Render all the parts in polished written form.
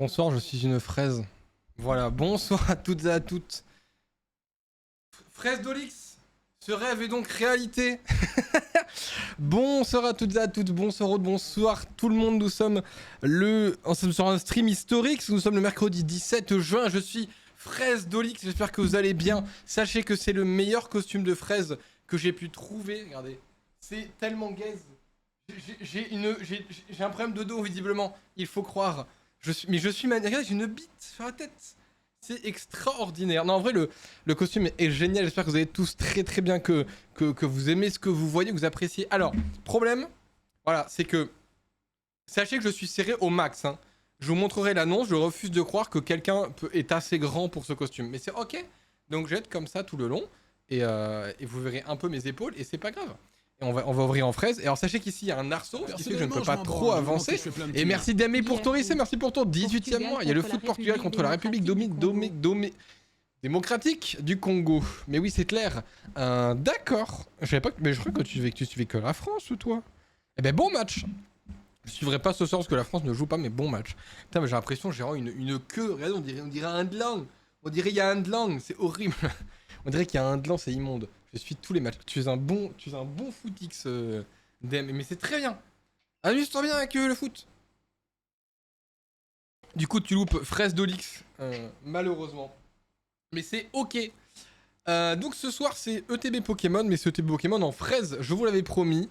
Bonsoir, je suis une fraise. Voilà, bonsoir à toutes et à toutes. Fraise d'Olix, ce rêve est donc réalité. Bonsoir à toutes et à toutes, bonsoir tout le monde. Nous sommes sur un stream historique, nous sommes le mercredi 17 juin. Je suis Fraise d'Olix, j'espère que vous allez bien. Sachez que c'est le meilleur costume de fraise que j'ai pu trouver. Regardez, c'est tellement gaze. J'ai un problème de dos visiblement, il faut croire. Je suis maniaque, j'ai une bite sur la tête. C'est extraordinaire. Non, en vrai, le costume est génial. J'espère que vous allez tous très bien, que vous aimez ce que vous voyez, que vous appréciez. Alors, problème, voilà, c'est que sachez que je suis serré au max. Hein. Je vous montrerai l'annonce. Je refuse de croire que quelqu'un est assez grand pour ce costume. Mais c'est ok. Donc, je vais être comme ça tout le long. Et vous verrez un peu mes épaules. Et c'est pas grave. Et on va ouvrir en fraise. Et alors sachez qu'ici il y a un arceau, ce qui fait que je ne peux pas trop avancer. Et merci Dami pour ton essai, merci pour ton 18ème mois. Il y a le foot Portugal contre la République démocratique du Congo. Mais oui, c'est clair. D'accord. Je savais pas que... Mais je crois que tu suivais que la France ou toi? Eh ben bon match. Je suivrai pas ce soir parce que la France ne joue pas, mais bon match. Putain, mais j'ai l'impression que j'ai vraiment une queue. Regardez, on dirait un de On dirait il y a un de c'est horrible. On dirait qu'il y a un de c'est immonde. Je suis tous les matchs. Tu es un bon footix, DM. Mais c'est très bien. Amuse-toi bien avec le foot. Du coup, tu loupes fraise d'Olix, malheureusement. Mais c'est ok. Donc ce soir, c'est ETB Pokémon, mais c'est ETB Pokémon en fraise. Je vous l'avais promis.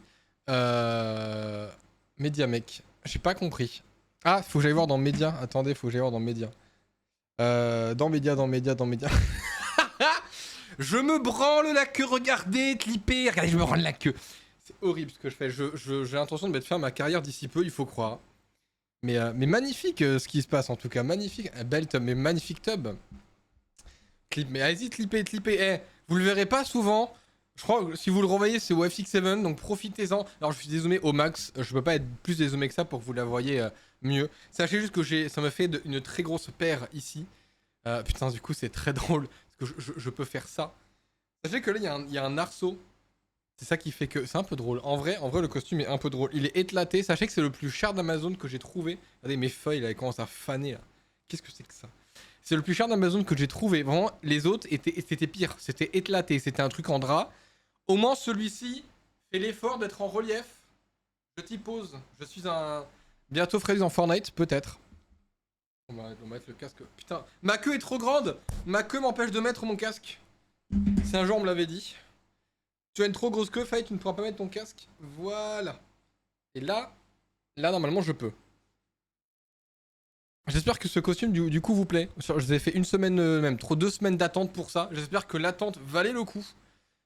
Média, mec. J'ai pas compris. Ah, faut que j'aille voir dans Média. Attendez, faut que j'aille voir dans Média. Dans Média. Je me branle la queue, regardez, clipper, regardez, je me branle la queue. C'est horrible ce que je fais, j'ai l'intention de mettre fin à ma carrière d'ici peu, il faut croire. Mais magnifique ce qui se passe en tout cas, magnifique. Belle tub, mais magnifique tub. Clip, mais allez-y, clipper. Eh, vous le verrez pas souvent. Je crois que si vous le revoyez, c'est au FX7, donc profitez-en. Alors je suis dézoomé au max, je peux pas être plus dézoomé que ça pour que vous la voyez mieux. Sachez juste que ça me fait une très grosse paire ici. Putain, du coup, c'est très drôle. Parce que je peux faire ça. Sachez que là, il y a un arceau. C'est ça qui fait que... C'est un peu drôle. En vrai, le costume est un peu drôle. Il est éclaté. Sachez que c'est le plus cher d'Amazon que j'ai trouvé. Regardez, mes feuilles, là, elles commencent à faner, là. Qu'est-ce que c'est que ça? C'est le plus cher d'Amazon que j'ai trouvé. Vraiment, les autres, c'était pire. C'était éclaté. C'était un truc en drap. Au moins, celui-ci fait l'effort d'être en relief. Je t'y pose. Je suis un... Bientôt Freddy en Fortnite, peut-être. On va mettre le casque. Putain, ma queue est trop grande. Ma queue m'empêche de mettre mon casque. C'est un jour, on me l'avait dit. Tu as une trop grosse queue, Fight, tu ne pourras pas mettre ton casque. Voilà. Et là, normalement, je peux. J'espère que ce costume, du coup, vous plaît. Je vous ai fait une semaine, même 2 semaines d'attente pour ça. J'espère que l'attente valait le coup.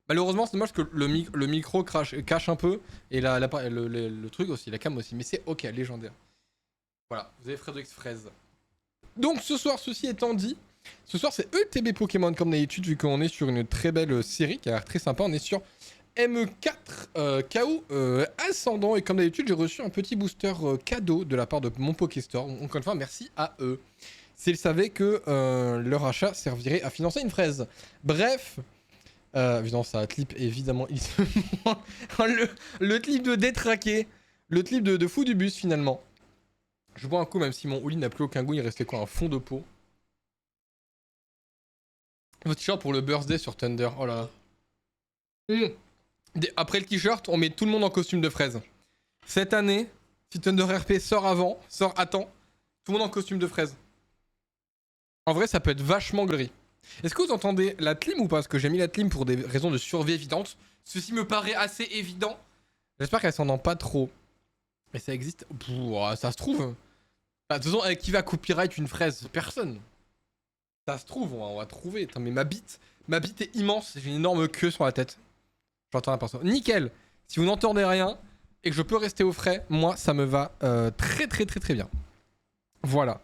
Malheureusement, c'est dommage que le micro cache un peu. Et le truc aussi, la cam aussi. Mais c'est ok, légendaire. Voilà, vous avez Frédéric Fraise. Donc ce soir, ceci étant dit, ce soir c'est ETB Pokémon comme d'habitude, vu qu'on est sur une très belle série qui a l'air très sympa. On est sur ME4 KO Ascendant, et comme d'habitude j'ai reçu un petit booster cadeau de la part de mon Pokéstore. Encore une fois, merci à eux. S'ils savaient que leur achat servirait à financer une fraise. Bref, évidemment ça clip évidemment le clip de détraqué, le clip de fou du bus finalement. Je bois un coup, même si mon houli n'a plus aucun goût, il restait quoi, un fond de peau. Votre t-shirt pour le birthday sur Thunder, oh là là. Après le t-shirt, on met tout le monde en costume de fraise. Cette année, si Thunder RP sort à temps, tout le monde en costume de fraise. En vrai, ça peut être vachement gris. Est-ce que vous entendez la clim ou pas? Parce que j'ai mis la clim pour des raisons de survie évidentes. Ceci me paraît assez évident. J'espère qu'elle s'entend pas trop. Mais ça existe. Pouh, ça se trouve. De toute façon, qui va copyright une fraise? Personne. Ça se trouve, on va trouver. Attends, mais ma bite est immense. J'ai une énorme queue sur la tête. J'entends la personne. Nickel. Si vous n'entendez rien et que je peux rester au frais, moi, ça me va très bien. Voilà.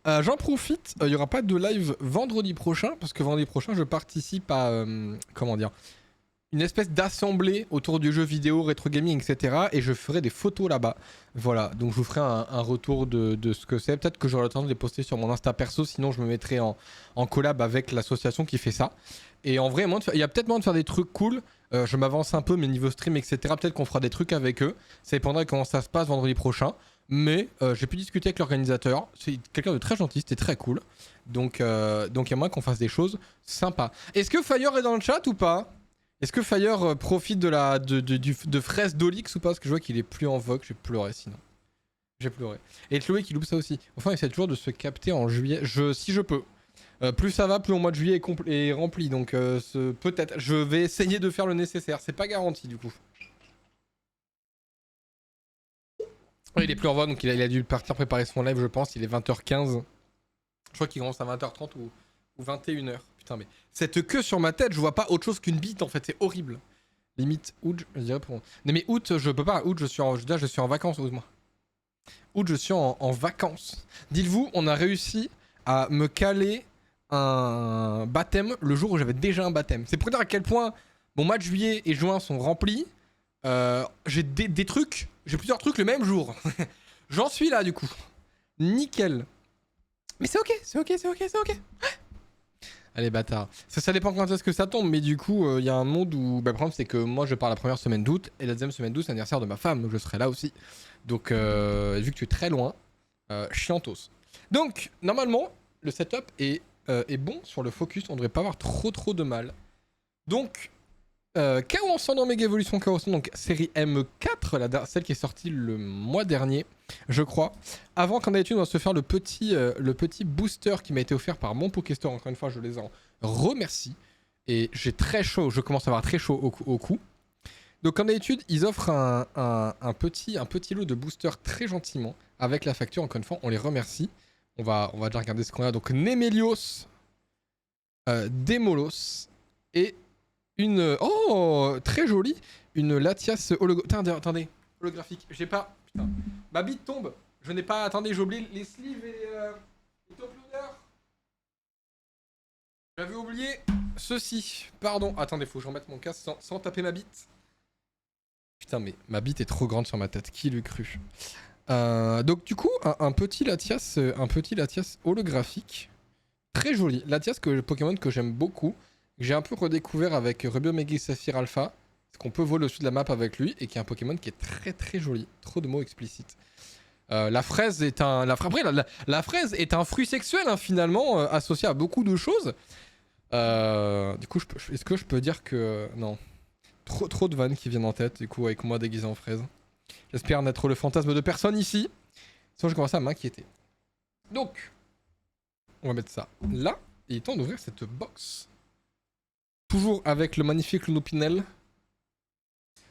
J'en profite. Il n'y aura pas de live vendredi prochain. Parce que vendredi prochain, je participe à... comment dire, une espèce d'assemblée autour du jeu vidéo, rétro gaming, etc. Et je ferai des photos là-bas. Voilà, donc je vous ferai un retour de ce que c'est. Peut-être que j'aurai le temps de les poster sur mon Insta perso, sinon je me mettrai en collab avec l'association qui fait ça. Et en vrai, il y a peut-être moyen de faire des trucs cool. Je m'avance un peu, mais niveau stream, etc. Peut-être qu'on fera des trucs avec eux. Ça dépendra de comment ça se passe vendredi prochain. Mais j'ai pu discuter avec l'organisateur. C'est quelqu'un de très gentil, c'était très cool. Donc il y a moyen qu'on fasse des choses sympas. Est-ce que Fire est dans le chat ou pas? Est-ce que Fire profite de Fraise d'Olix ou pas? Parce que je vois qu'il est plus en vogue, j'ai pleuré sinon. J'ai pleuré. Et Chloé qui loupe ça aussi. Enfin, il essaie toujours de se capter en juillet. Si je peux. Plus ça va, plus mon mois de juillet est rempli. Donc peut-être. Je vais essayer de faire le nécessaire. C'est pas garanti du coup. Il est plus en vogue, donc il a dû partir préparer son live, je pense. Il est 20h15. Je crois qu'il commence à 20h30 ou 21h. Putain, mais cette queue sur ma tête, je vois pas autre chose qu'une bite en fait. C'est horrible. Limite août, je dirais pour. Non, mais août, je peux pas. Août, je suis en vacances, moi. Août, je suis en vacances. Dites-vous, on a réussi à me caler un baptême le jour où j'avais déjà un baptême. C'est pour dire à quel point mon mois de juillet et juin sont remplis. J'ai des trucs, j'ai plusieurs trucs le même jour. J'en suis là du coup. Nickel. Mais c'est ok, c'est ok, c'est ok, c'est ok. Allez bâtard. Ça dépend quand est-ce que ça tombe, mais du coup, il y a un monde où... Bah, le problème c'est que moi je pars la première semaine d'août, et la deuxième semaine d'août c'est l'anniversaire de ma femme, donc je serai là aussi. Donc vu que tu es très loin, chiantos. Donc normalement, le setup est bon sur le focus, on devrait pas avoir trop de mal. Donc... Chaos Ensemble dans Mega Evolution Chaos Ensemble, donc série M4, celle qui est sortie le mois dernier, je crois. Avant, comme d'habitude, on va se faire le petit booster qui m'a été offert par mon Pokéstore. Encore une fois, je les en remercie. Et j'ai très chaud, je commence à avoir très chaud au cou. Donc, comme d'habitude, ils offrent un petit lot de boosters très gentiment avec la facture. Encore une fois, on les remercie. On va déjà regarder ce qu'on a. Donc, Nemelios, Demolos et une... Oh, très jolie. Une Latias attendez, holographique. J'ai pas... Putain. Ma bite tombe. Je n'ai pas... Attendez, j'ai oublié les sleeves et les top loaders. J'avais oublié ceci. Pardon. Attendez, faut que je remette mon casque sans taper ma bite. Putain, mais ma bite est trop grande sur ma tête. Qui l'eût cru? Donc du coup, un petit Latias holographique. Très joli. Latias, Pokémon que j'aime beaucoup. J'ai un peu redécouvert avec Ruby Omega Saphir Alpha, parce qu'on peut voler au-dessus de la map avec lui, et qui est un Pokémon qui est très joli. Trop de mots explicites. La fraise est un... Après, la fraise est un fruit sexuel, hein, finalement, associé à beaucoup de choses. Du coup, est-ce que je peux dire que... Non. Trop de vannes qui viennent en tête, du coup, avec moi déguisé en fraise. J'espère n'être le fantasme de personne ici. Sinon, je commence à m'inquiéter. Donc, on va mettre ça là, et il est temps d'ouvrir cette box. Toujours avec le magnifique Lunopinel.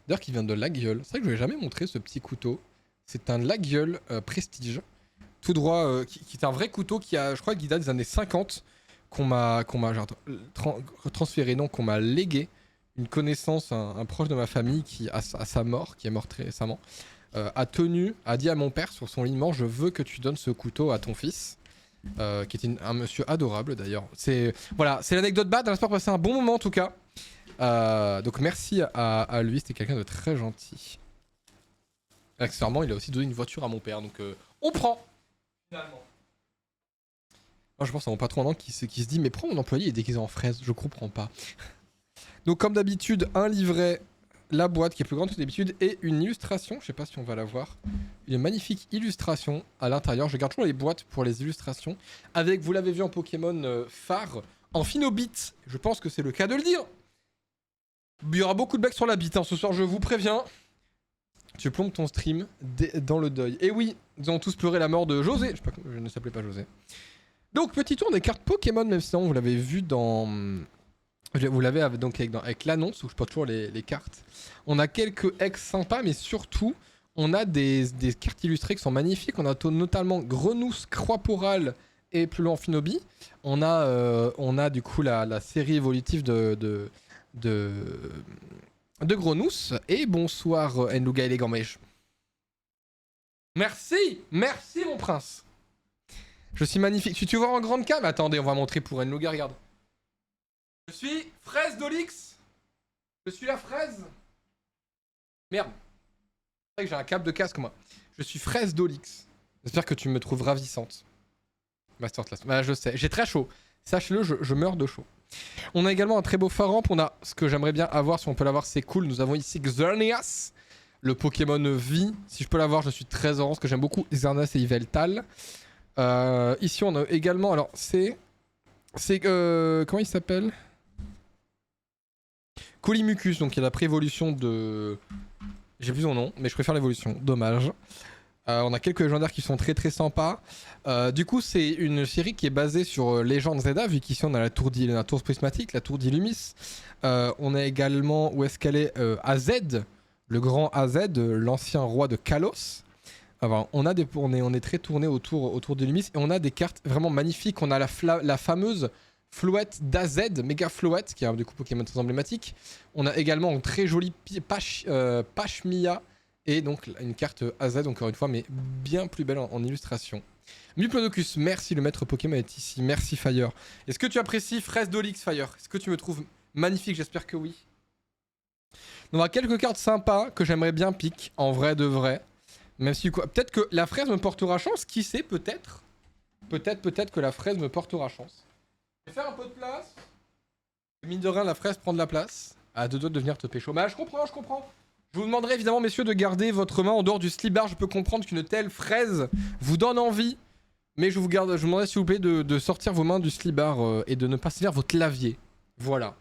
D'ailleurs, qui vient de Laguiole. C'est vrai que je ne l'ai jamais montré, ce petit couteau. C'est un Laguiole Prestige. Tout droit, qui est un vrai couteau qui a, je crois, qui date des années 50. Qu'on m'a transféré, donc qu'on m'a légué. Une connaissance, un proche de ma famille qui, à sa mort, qui est mort très récemment, a dit à mon père sur son lit de mort, je veux que tu donnes ce couteau à ton fils. Qui était un monsieur adorable d'ailleurs. Voilà, c'est l'anecdote bad, on espère passer un bon moment en tout cas. Donc merci à lui, c'était quelqu'un de très gentil. Accessoirement, il a aussi donné une voiture à mon père, donc on prend finalement. Moi, je pense à mon patron maintenant qui se dit mais pourquoi mon employé est déguisé en fraise? Je comprends pas. Donc comme d'habitude, un livret, la boîte qui est plus grande que d'habitude et une illustration, je sais pas si on va la voir, une magnifique illustration à l'intérieur. Je garde toujours les boîtes pour les illustrations avec, vous l'avez vu en Pokémon phare, en Finobit, je pense que c'est le cas de le dire. Il y aura beaucoup de blagues sur la bite, hein, ce soir je vous préviens. Tu plombes ton stream dans le deuil. Et oui, nous avons tous pleuré la mort de José, je ne s'appelais pas José. Donc petit tour des cartes Pokémon, même si vous l'avez vu dans... Vous l'avez donc avec l'annonce où je porte toujours les cartes. On a quelques ex sympas, mais surtout, on a des cartes illustrées qui sont magnifiques. On a notamment Grenousse, Croix-Porale et plus loin Finobi. On a du coup la série évolutive de Grenousse. Et bonsoir Enluga et les Gamèches. Merci mon prince. Je suis magnifique. Tu vois en grande cam? Attendez, on va montrer pour Enluga, regarde. Je suis fraise d'Olix. Je suis la fraise. Merde. C'est vrai que j'ai un câble de casque, moi. Je suis fraise d'Olix. J'espère que tu me trouves ravissante. Masterclass. Bah, je sais. J'ai très chaud. Sache-le, je meurs de chaud. On a également un très beau Faramp. On a ce que j'aimerais bien avoir. Si on peut l'avoir, c'est cool. Nous avons ici Xerneas. le Pokémon vie. Si je peux l'avoir, je suis très heureux parce que j'aime beaucoup Xerneas et Yveltal. Ici, on a également... Alors, c'est... comment il s'appelle? Colimucus, donc il y a la préévolution de... J'ai plus son nom, mais je préfère l'évolution. Dommage. On a quelques légendaires qui sont très très sympas. Du coup, c'est une série qui est basée sur Légende Zelda, vu qu'ici on a la tour prismatique, la tour d'Illumis. On a également, où est-ce qu'elle est, AZ, le grand AZ, l'ancien roi de Kalos. Alors, on est très tourné autour d'Illumis et on a des cartes vraiment magnifiques. On a la fameuse Floette d'AZ, méga Floette, qui est du coup Pokémon très emblématique. On a également une très jolie Pashmia. Et donc une carte AZ encore une fois, mais bien plus belle en illustration. Muplodocus, merci, le maître Pokémon est ici. Merci Fire. Est-ce que tu apprécies Fraise d'Olix Fire? Est-ce que tu me trouves magnifique? J'espère que oui. On a quelques cartes sympas que j'aimerais bien pick, en vrai de vrai. Même si quoi, peut-être que la fraise me portera chance, qui sait, peut-être. Peut-être que la fraise me portera chance. Je vais faire un peu de place. Mine de rien, la fraise prend de la place. À deux doigts de venir te pécho. Bah je comprends. Je vous demanderai évidemment, messieurs, de garder votre main en dehors du slip bar. Je peux comprendre qu'une telle fraise vous donne envie. Mais je vous demanderai s'il vous plaît de sortir vos mains du slip bar et de ne pas salir votre clavier. Voilà.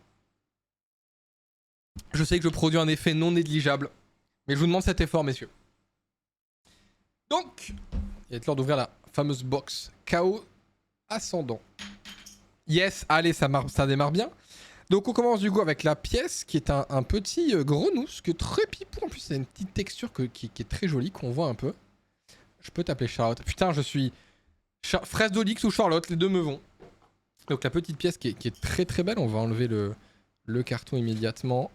Je sais que je produis un effet non négligeable. Mais je vous demande cet effort, messieurs. Donc, il est l'heure d'ouvrir la fameuse box Chaos Ascendant. Yes, allez, ça démarre bien. Donc on commence du coup avec la pièce qui est un petit grenousse, que très pipou en plus, c'est une petite texture qui est très jolie, qu'on voit un peu. Je peux t'appeler Charlotte. Putain, je suis Fraise d'Olix ou Charlotte, les deux me vont. Donc la petite pièce qui est très très belle, on va enlever le carton immédiatement.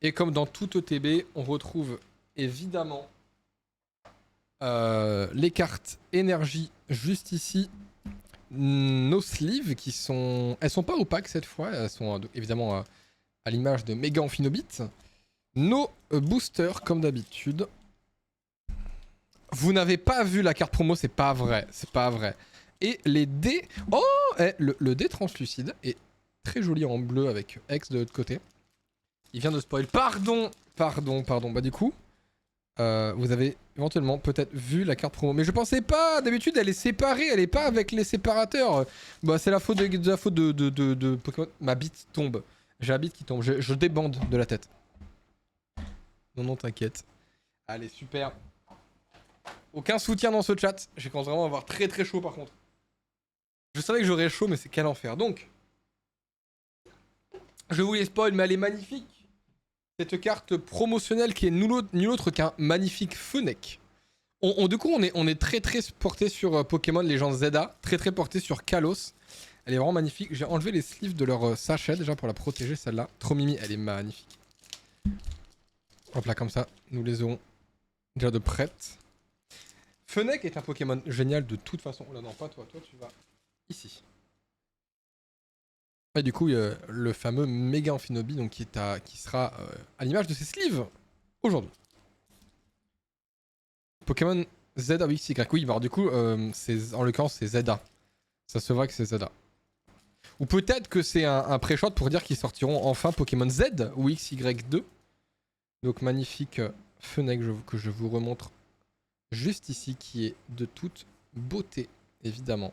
Et comme dans tout ETB, on retrouve évidemment les cartes énergie juste ici. Nos sleeves qui sont... Elles sont pas opaques cette fois, elles sont évidemment à l'image de Mega Amphinobit. Nos boosters comme d'habitude. Vous n'avez pas vu la carte promo, c'est pas vrai, Et les dés... Oh, le dé translucide est très joli en bleu avec X de l'autre côté. Il vient de spoil. Pardon. Bah du coup... vous avez éventuellement peut-être vu la carte promo. Mais je pensais pas, d'habitude elle est séparée, elle est pas avec les séparateurs. Bah c'est la faute de Pokémon. Ma bite tombe. J'ai la bite qui tombe, je débande de la tête. Non, t'inquiète. Allez, super. Aucun soutien dans ce chat. J'ai commencé vraiment à avoir très très chaud par contre. Je savais que j'aurais chaud mais c'est quel enfer. Donc, je vous les spoil mais elle est magnifique. Cette carte promotionnelle qui est nul autre qu'un magnifique Fennec. Du coup, on est très très porté sur Pokémon Legends Zelda, très très porté sur Kalos. Elle est vraiment magnifique. J'ai enlevé les sleeves de leur sachet déjà pour la protéger, celle-là. Trop mimi, elle est magnifique. Hop là, comme ça, nous les aurons déjà de prête. Fennec est un Pokémon génial de toute façon. Oh là, non, pas toi, tu vas ici. Et du coup, le fameux Mega Amphinobit donc, qui sera à l'image de ses sleeves aujourd'hui. Pokémon Z oui, c'est grec. Oui, alors du coup, en l'occurrence, c'est Zelda. Ça se voit que c'est Zelda. Ou peut-être que c'est un pré-shot pour dire qu'ils sortiront enfin Pokémon Z ou XY2. Donc, magnifique Fennec que je vous remontre juste ici, qui est de toute beauté, évidemment.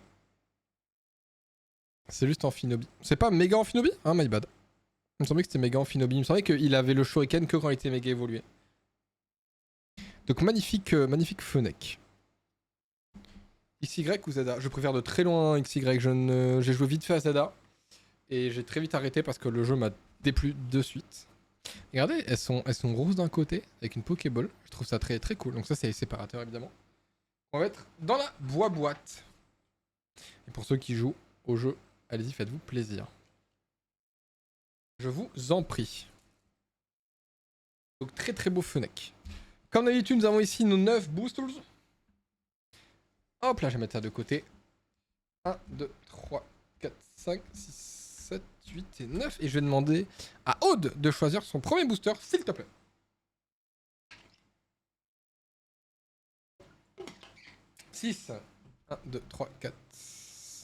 C'est juste Amphinobit. C'est pas méga Amphinobit? Hein, my bad. Il me semblait que c'était méga Amphinobit. Il me semblait qu'il avait le Shuriken que quand il était méga évolué. Donc magnifique Fennec. XY ou Zelda? Je préfère de très loin XY. J'ai joué vite fait à Zelda. Et j'ai très vite arrêté parce que le jeu m'a déplu de suite. Regardez, elles sont roses d'un côté avec une Pokéball. Je trouve ça très très cool. Donc ça c'est les séparateurs évidemment. On va être dans la boîte. Et pour ceux qui jouent au jeu, allez-y, faites-vous plaisir. Je vous en prie. Donc très très beau Fennec. Comme d'habitude, nous avons ici nos 9 boosters. Hop là, je vais mettre ça de côté. 1, 2, 3, 4, 5, 6, 7, 8 et 9. Et je vais demander à Aude de choisir son premier booster, s'il te plaît. 6. 1, 2, 3, 4.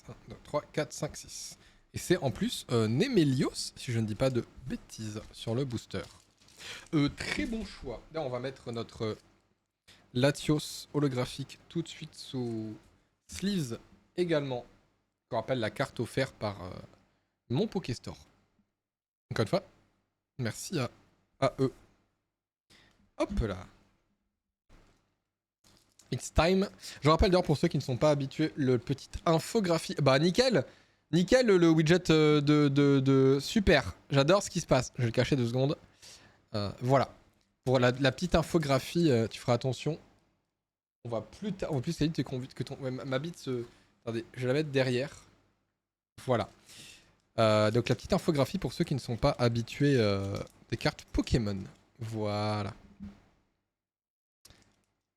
1, 2, 3, 4, 5, 6. Et c'est en plus Nemelios, si je ne dis pas de bêtises, sur le booster. Très bon choix. Là, on va mettre notre Latios holographique tout de suite sous Sleeves également. Je rappelle la carte offerte par mon Pokéstore. Encore une fois, merci à eux. Hop là. It's time. Je rappelle d'ailleurs pour ceux qui ne sont pas habitués, le petit infographie. Bah nickel. Nickel le widget de... Super. J'adore ce qui se passe. Je vais le cacher 2 secondes. Voilà. Pour la petite infographie, tu feras attention. On va plus tard. En plus, c'est vite que ton. Ouais, ma bite se. Attendez, je vais la mettre derrière. Voilà. Donc la petite infographie pour ceux qui ne sont pas habitués des cartes Pokémon. Voilà.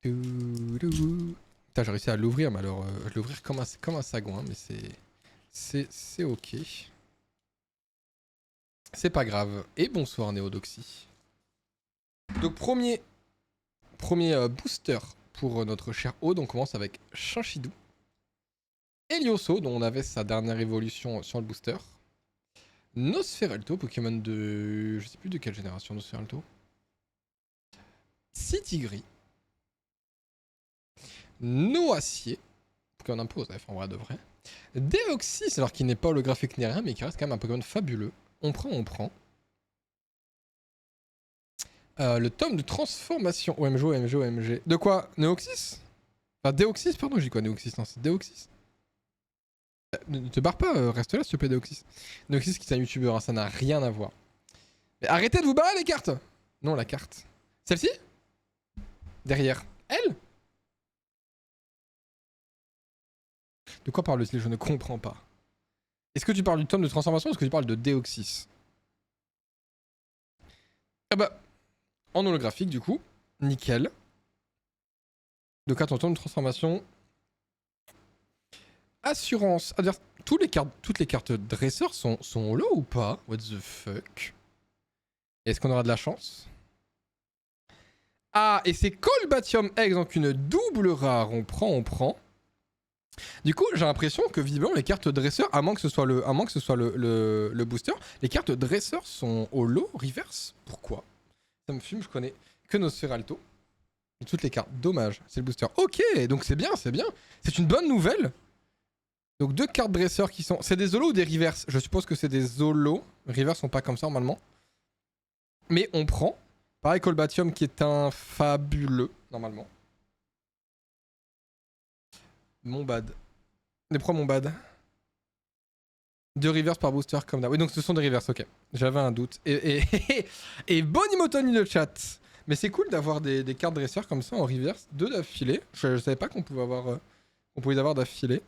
Putain, j'ai réussi à l'ouvrir, mais alors je vais l'ouvrir comme un sagouin, mais c'est ok. C'est pas grave. Et bonsoir Néodoxy. Donc premier booster pour notre cher Aude, on commence avec Chinchidou. Elioso, dont on avait sa dernière évolution sur le booster. Nosferalto, Pokémon de... Je sais plus de quelle génération Nosferalto. Citigris. Noacier, qu'on impose, en vrai de vrai. Deoxys, alors qu'il n'est pas holographique ni rien, mais qui reste quand même un Pokémon fabuleux. On prend. Le tome de transformation. OMG. De quoi? Neoxys? Enfin, Deoxys, pardon, j'ai dit quoi? Neoxys, non, c'est Deoxys. Ne te barre pas, reste là s'il te plaît, Deoxys. Deoxys qui est un youtubeur, hein, ça n'a rien à voir. Mais arrêtez de vous barrer les cartes! Non, la carte. Celle-ci? Derrière. Elle? De quoi parle-t-il? Je ne comprends pas. Est-ce que tu parles du tome de transformation ou est-ce que tu parles de Deoxys? Ah bah, en holographique du coup, nickel. Donc attends, tome de transformation. Assurance. C'est-à-dire, toutes les cartes dresseurs sont holo ou pas? What the fuck? Est-ce qu'on aura de la chance? Ah, et c'est Colbatium X, donc une double rare. On prend. Du coup, j'ai l'impression que visiblement les cartes dresseurs, à moins que ce soit le booster, les cartes dresseurs sont holo, reverse. Pourquoi? Ça me fume, je connais que Nosferalto. Et toutes les cartes, dommage, c'est le booster. Ok, donc c'est bien. C'est une bonne nouvelle. Donc 2 cartes dresseurs qui sont... C'est des holos ou des reverse? Je suppose que c'est des holos. Reverse sont pas comme ça normalement. Mais on prend. Pareil, Colbatium qui est un fabuleux, normalement. Mon bad. Mon bad. 2 reverse par booster comme d'hab. Oui, donc ce sont des reverse, ok. J'avais un doute. Et bonne Imotoni le chat. Mais c'est cool d'avoir des cartes dresseurs comme ça en reverse, 2 d'affilée. Je savais pas qu'on pouvait avoir... on pouvait les avoir d'affilée.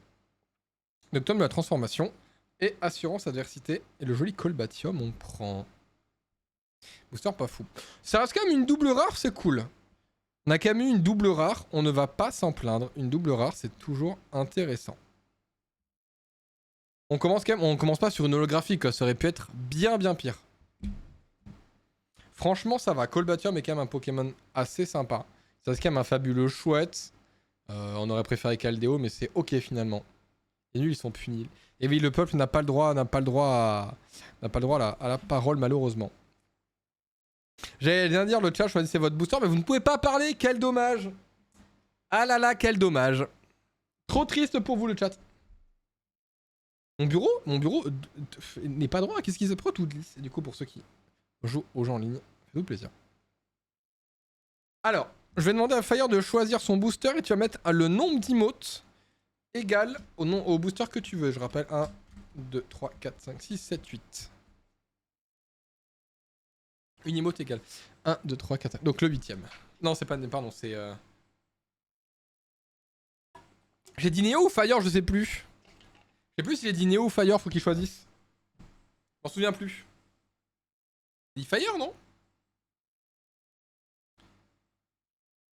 Donc tome de la transformation. Et assurance adversité. Et le joli Colbatium, on prend. Booster pas fou. Ça reste quand même une double rare, c'est cool. On a quand même eu une double rare, on ne va pas s'en plaindre. Une double rare, c'est toujours intéressant. On commence pas sur une holographique, quoi. Ça aurait pu être bien pire. Franchement, ça va. Colbatium est quand même un Pokémon assez sympa. Ça reste quand même un fabuleux chouette. On aurait préféré Caldeo, mais c'est ok finalement. Les nuls, ils sont punis. Et oui, le peuple n'a pas le droit à la parole, malheureusement. J'allais bien dire, le chat, choisissez votre booster, mais vous ne pouvez pas parler, quel dommage. Ah là là, quel dommage. Trop triste pour vous, le chat. Mon bureau n'est pas droit. Qu'est-ce qui se prend tout glisse? Et du coup, pour ceux qui jouent aux jeux en ligne, faites-vous plaisir. Alors, je vais demander à Fire de choisir son booster et tu vas mettre le nombre d'emotes égal au booster que tu veux. Je rappelle 1, 2, 3, 4, 5, 6, 7, 8. Une emote égale 1, 2, 3, 4, 5. Donc le 8ème. Non, c'est pas... Pardon, c'est... J'ai dit Néo ou Fire, je sais plus. Je sais plus si j'ai dit Néo ou Fire, faut qu'il choisisse. Je m'en souviens plus. J'ai dit Fire, non?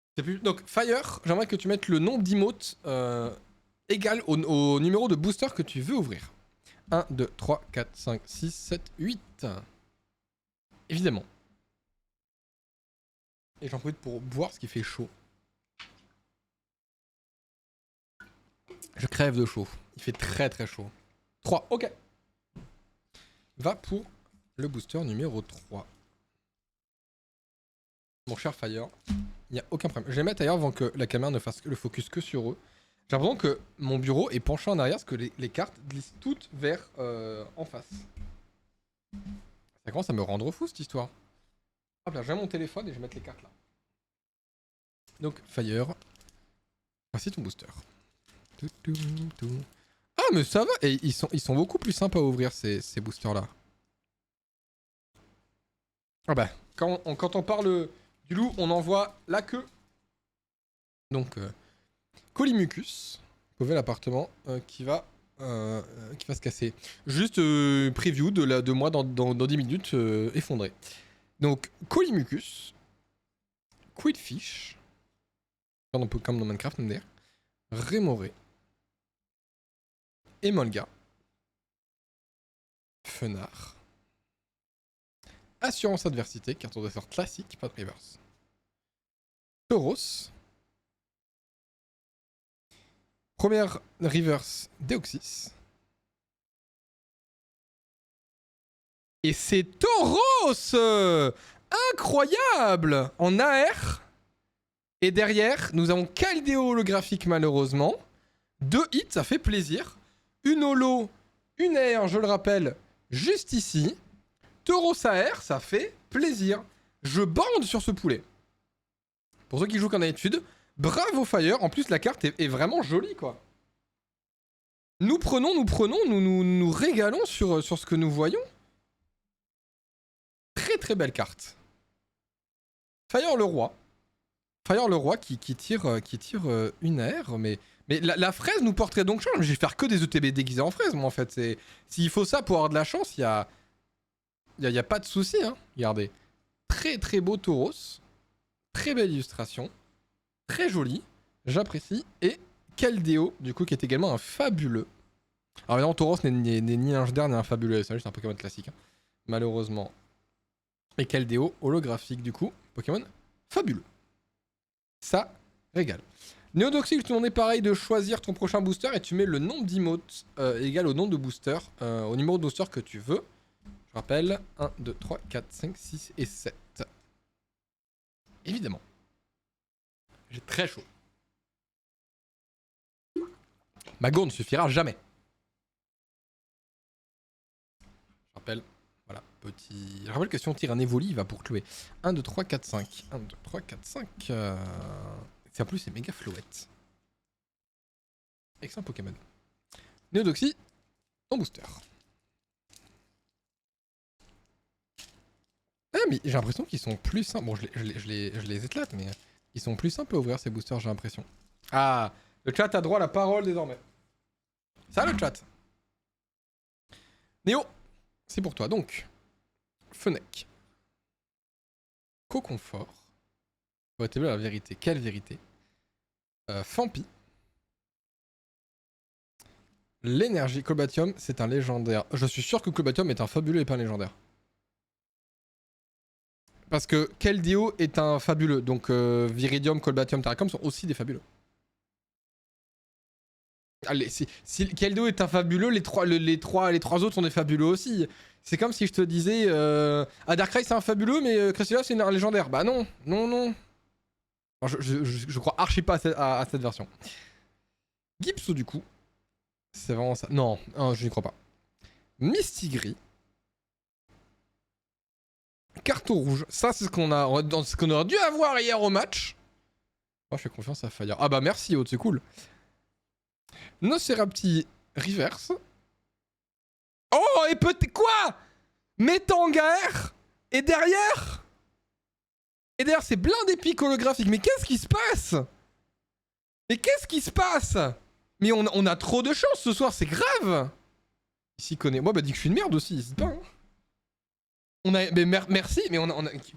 Je sais plus. Donc Fire, j'aimerais que tu mettes le nombre d'emotes égal au numéro de booster que tu veux ouvrir. 1, 2, 3, 4, 5, 6, 7, 8. Évidemment. Et j'en profite pour boire ce qui fait chaud. Je crève de chaud. Il fait très chaud. 3, ok. Va pour le booster numéro 3. mon cher Fire, il n'y a aucun problème. Je vais mettre ailleurs avant que la caméra ne fasse le focus que sur eux. J'ai l'impression que mon bureau est penché en arrière parce que les cartes glissent toutes vers en face. Ça commence à me rendre fou cette histoire. Hop là, j'ai mon téléphone et je vais mettre les cartes là. Donc, Fire. Voici ton booster. Ah, mais ça va! Et ils sont beaucoup plus simples à ouvrir ces boosters là. Ah bah, quand on parle du loup, on envoie la queue. Donc, Colimucus, mauvais l'appartement, qui va se casser. Juste preview de moi dans 10 minutes effondré. Donc, Colimucus, Quidfish, comme dans Minecraft, MDR, Rémoré, Emolga, Fenard, Assurance Adversité, carte de sort classique, pas de reverse, Tauros, première reverse Deoxys, et c'est Tauros, incroyable, en AR. Et derrière, nous avons Caldéo holographique malheureusement. 2 hits, ça fait plaisir. Une holo, une AR, je le rappelle, juste ici. Tauros AR, ça fait plaisir. Je bande sur ce poulet. Pour ceux qui jouent qu'en habitude, bravo Fire. En plus, la carte est vraiment jolie, quoi. Nous nous régalons sur ce que nous voyons. Très très belle carte. Fire le roi. Fire le roi qui tire une aire, mais la fraise nous porterait donc chance. Je vais faire que des ETB déguisés en fraise, moi en fait. S'il faut ça pour avoir de la chance, il y a pas de souci. Hein. Regardez. Très très beau Tauros. Très belle illustration. Très joli. J'apprécie. Et Caldéo, du coup, qui est également un fabuleux. Alors évidemment, Tauros n'est ni un Jder ni un fabuleux. C'est juste un Pokémon classique. Hein. Malheureusement. Et Caldéo, holographique, du coup. Pokémon fabuleux. Ça régale. Néodoxy, je te demandais pareil de choisir ton prochain booster et tu mets le nombre d'emotes égal au nombre de boosters, au numéro de booster que tu veux. Je rappelle, 1, 2, 3, 4, 5, 6 et 7. Évidemment. J'ai très chaud. Ma gourde ne suffira jamais. Je rappelle, voilà, petit... Je rappelle que si on tire un évoli, il va pour clouer. 1, 2, 3, 4, 5. 1, 2, 3, 4, 5. En plus, c'est méga flouette. Excellent Pokémon. Néodoxy, ton booster. Ah, mais j'ai l'impression qu'ils sont plus simples. Bon, je les éclate, mais ils sont plus simples à ouvrir ces boosters, j'ai l'impression. Ah, le chat a droit à la parole désormais. Ça, le chat. Néo, c'est pour toi. Donc, Fennec. Co-confort. Pour établir la vérité. Quelle vérité? Fampi. L'énergie. Colbatium, c'est un légendaire. Je suis sûr que Colbatium est un fabuleux et pas un légendaire. Parce que Keldeo est un fabuleux. Donc Viridium, Colbatium, Terracom sont aussi des fabuleux. Allez, si Keldeo est un fabuleux, les trois autres sont des fabuleux aussi. C'est comme si je te disais Darkrai c'est un fabuleux, mais Cressida c'est un légendaire. Bah non, non, non. Enfin, je crois archi pas à cette version. Gipso du coup. C'est vraiment ça. Non, je n'y crois pas. Mistigris. Carton rouge. Ça, c'est ce qu'on aurait dû avoir hier au match. Moi, je fais confiance à Fire. Ah bah merci, Aude, c'est cool. Nocerapti reverse. Oh, et peut-être quoi? Métangaire. Et derrière, c'est blindé pic holographique. Mais qu'est-ce qui se passe? Mais qu'est-ce qui se passe? Mais on a trop de chance ce soir, c'est grave. Ici connaît. Moi, bah dis que je suis une merde aussi, n'hésite pas. Hein. Mais merci, mais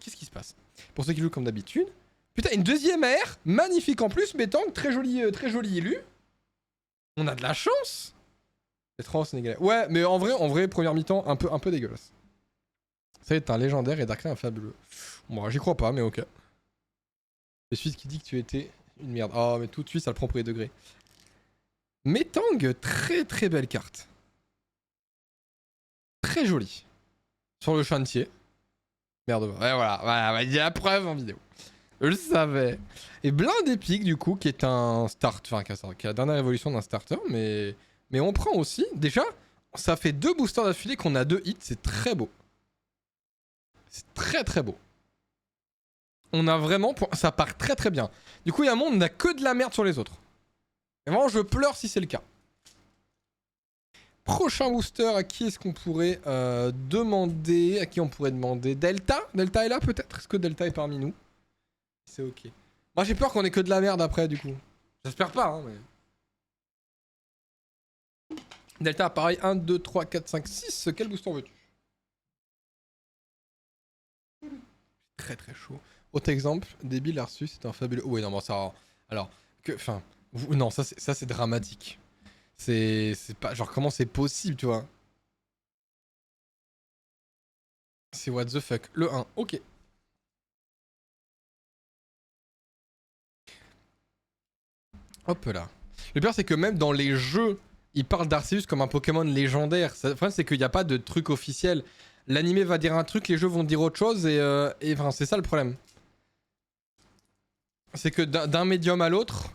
qu'est-ce qui se passe? Pour ceux qui jouent comme d'habitude. Putain, une deuxième AR, magnifique en plus, Métang, très joli élu. On a de la chance. C'est trop sénégalais. Ouais, mais en vrai, première mi-temps, un peu dégueulasse. Ça est un légendaire et Darkrai un fabuleux. Bon, j'y crois pas, mais ok. C'est celui qui dit que tu étais une merde. Oh, mais tout de suite, ça le prend pour les degrés. Métang, très très belle carte. Très jolie. Sur le chantier. Merde, ouais, voilà, il y a la preuve en vidéo. Je le savais. Et Blind Epic, du coup, qui est un start, enfin, qui est la dernière évolution d'un starter, mais on prend aussi. Déjà, ça fait 2 boosters d'affilée qu'on a 2 hits, c'est très beau. C'est très très beau. On a vraiment. Ça part très très bien. Du coup, il y a un monde, on n'a que de la merde sur les autres. Et vraiment, je pleure si c'est le cas. Prochain booster, à qui est-ce qu'on pourrait demander? À qui on pourrait demander? Delta? Delta est là peut-être? Est-ce que Delta est parmi nous? C'est ok. Moi j'ai peur qu'on ait que de la merde après du coup. J'espère pas hein mais... Delta pareil, 1, 2, 3, 4, 5, 6. Quel booster veux-tu? Très très chaud. Autre exemple, débile Arceus, c'est un fabuleux... Oui non bon ça... Alors, que... Enfin... Non ça c'est dramatique. C'est pas... Genre comment c'est possible tu vois? C'est what the fuck. Le 1, ok. Hop là. Le pire c'est que même dans les jeux, ils parlent d'Arceus comme un Pokémon légendaire. Le problème c'est qu'il n'y a pas de truc officiel. L'animé va dire un truc, les jeux vont dire autre chose et enfin, c'est ça le problème. C'est que d'un médium à l'autre,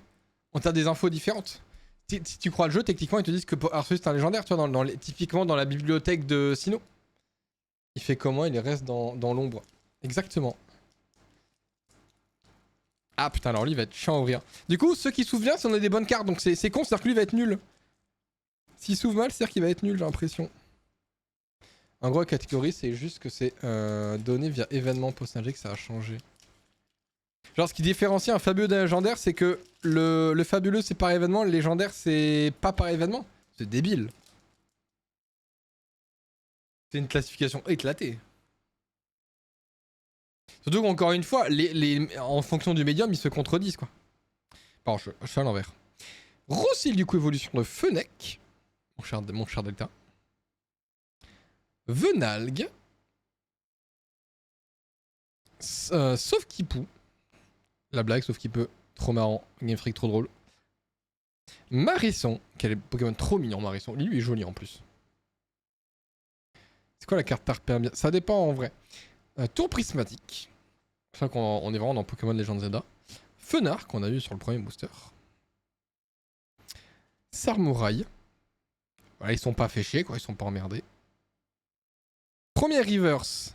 on a des infos différentes. Si tu crois le jeu, techniquement ils te disent que Arceus c'est un légendaire, tu vois, typiquement dans la bibliothèque de Sinnoh. Il fait comment? Il reste dans l'ombre. Exactement. Ah putain, alors lui il va être chiant à ouvrir. Du coup, ceux qui s'ouvrent bien, c'est on a des bonnes cartes, donc c'est con, c'est-à-dire que lui va être nul. S'il s'ouvre mal, c'est-à-dire qu'il va être nul, j'ai l'impression. En gros, la catégorie, c'est juste que c'est donné via événement post-inject que ça a changé. Genre, ce qui différencie un fabuleux d'un légendaire, c'est que le fabuleux c'est par événement, le légendaire c'est pas par événement. C'est débile. C'est une classification éclatée. Surtout qu'encore une fois, en fonction du médium, ils se contredisent quoi. Pardon, je suis à l'envers. Rossil, du coup, évolution de Fennec. Mon cher Delta. Venalgue. Sauf Kipou. La blague, sauf qu'il peut. Trop marrant. Game Freak, trop drôle. Marisson. Quel Pokémon trop mignon, Marisson. Lui, il est joli en plus. C'est quoi la carte Tarperbia? Ça dépend en vrai. Tour prismatique. C'est ça qu'on est vraiment dans Pokémon Legend Zelda. Fenard, qu'on a eu sur le premier booster. Sarmouraï. Voilà, ils sont pas fait chier, quoi. Ils sont pas emmerdés. Premier reverse.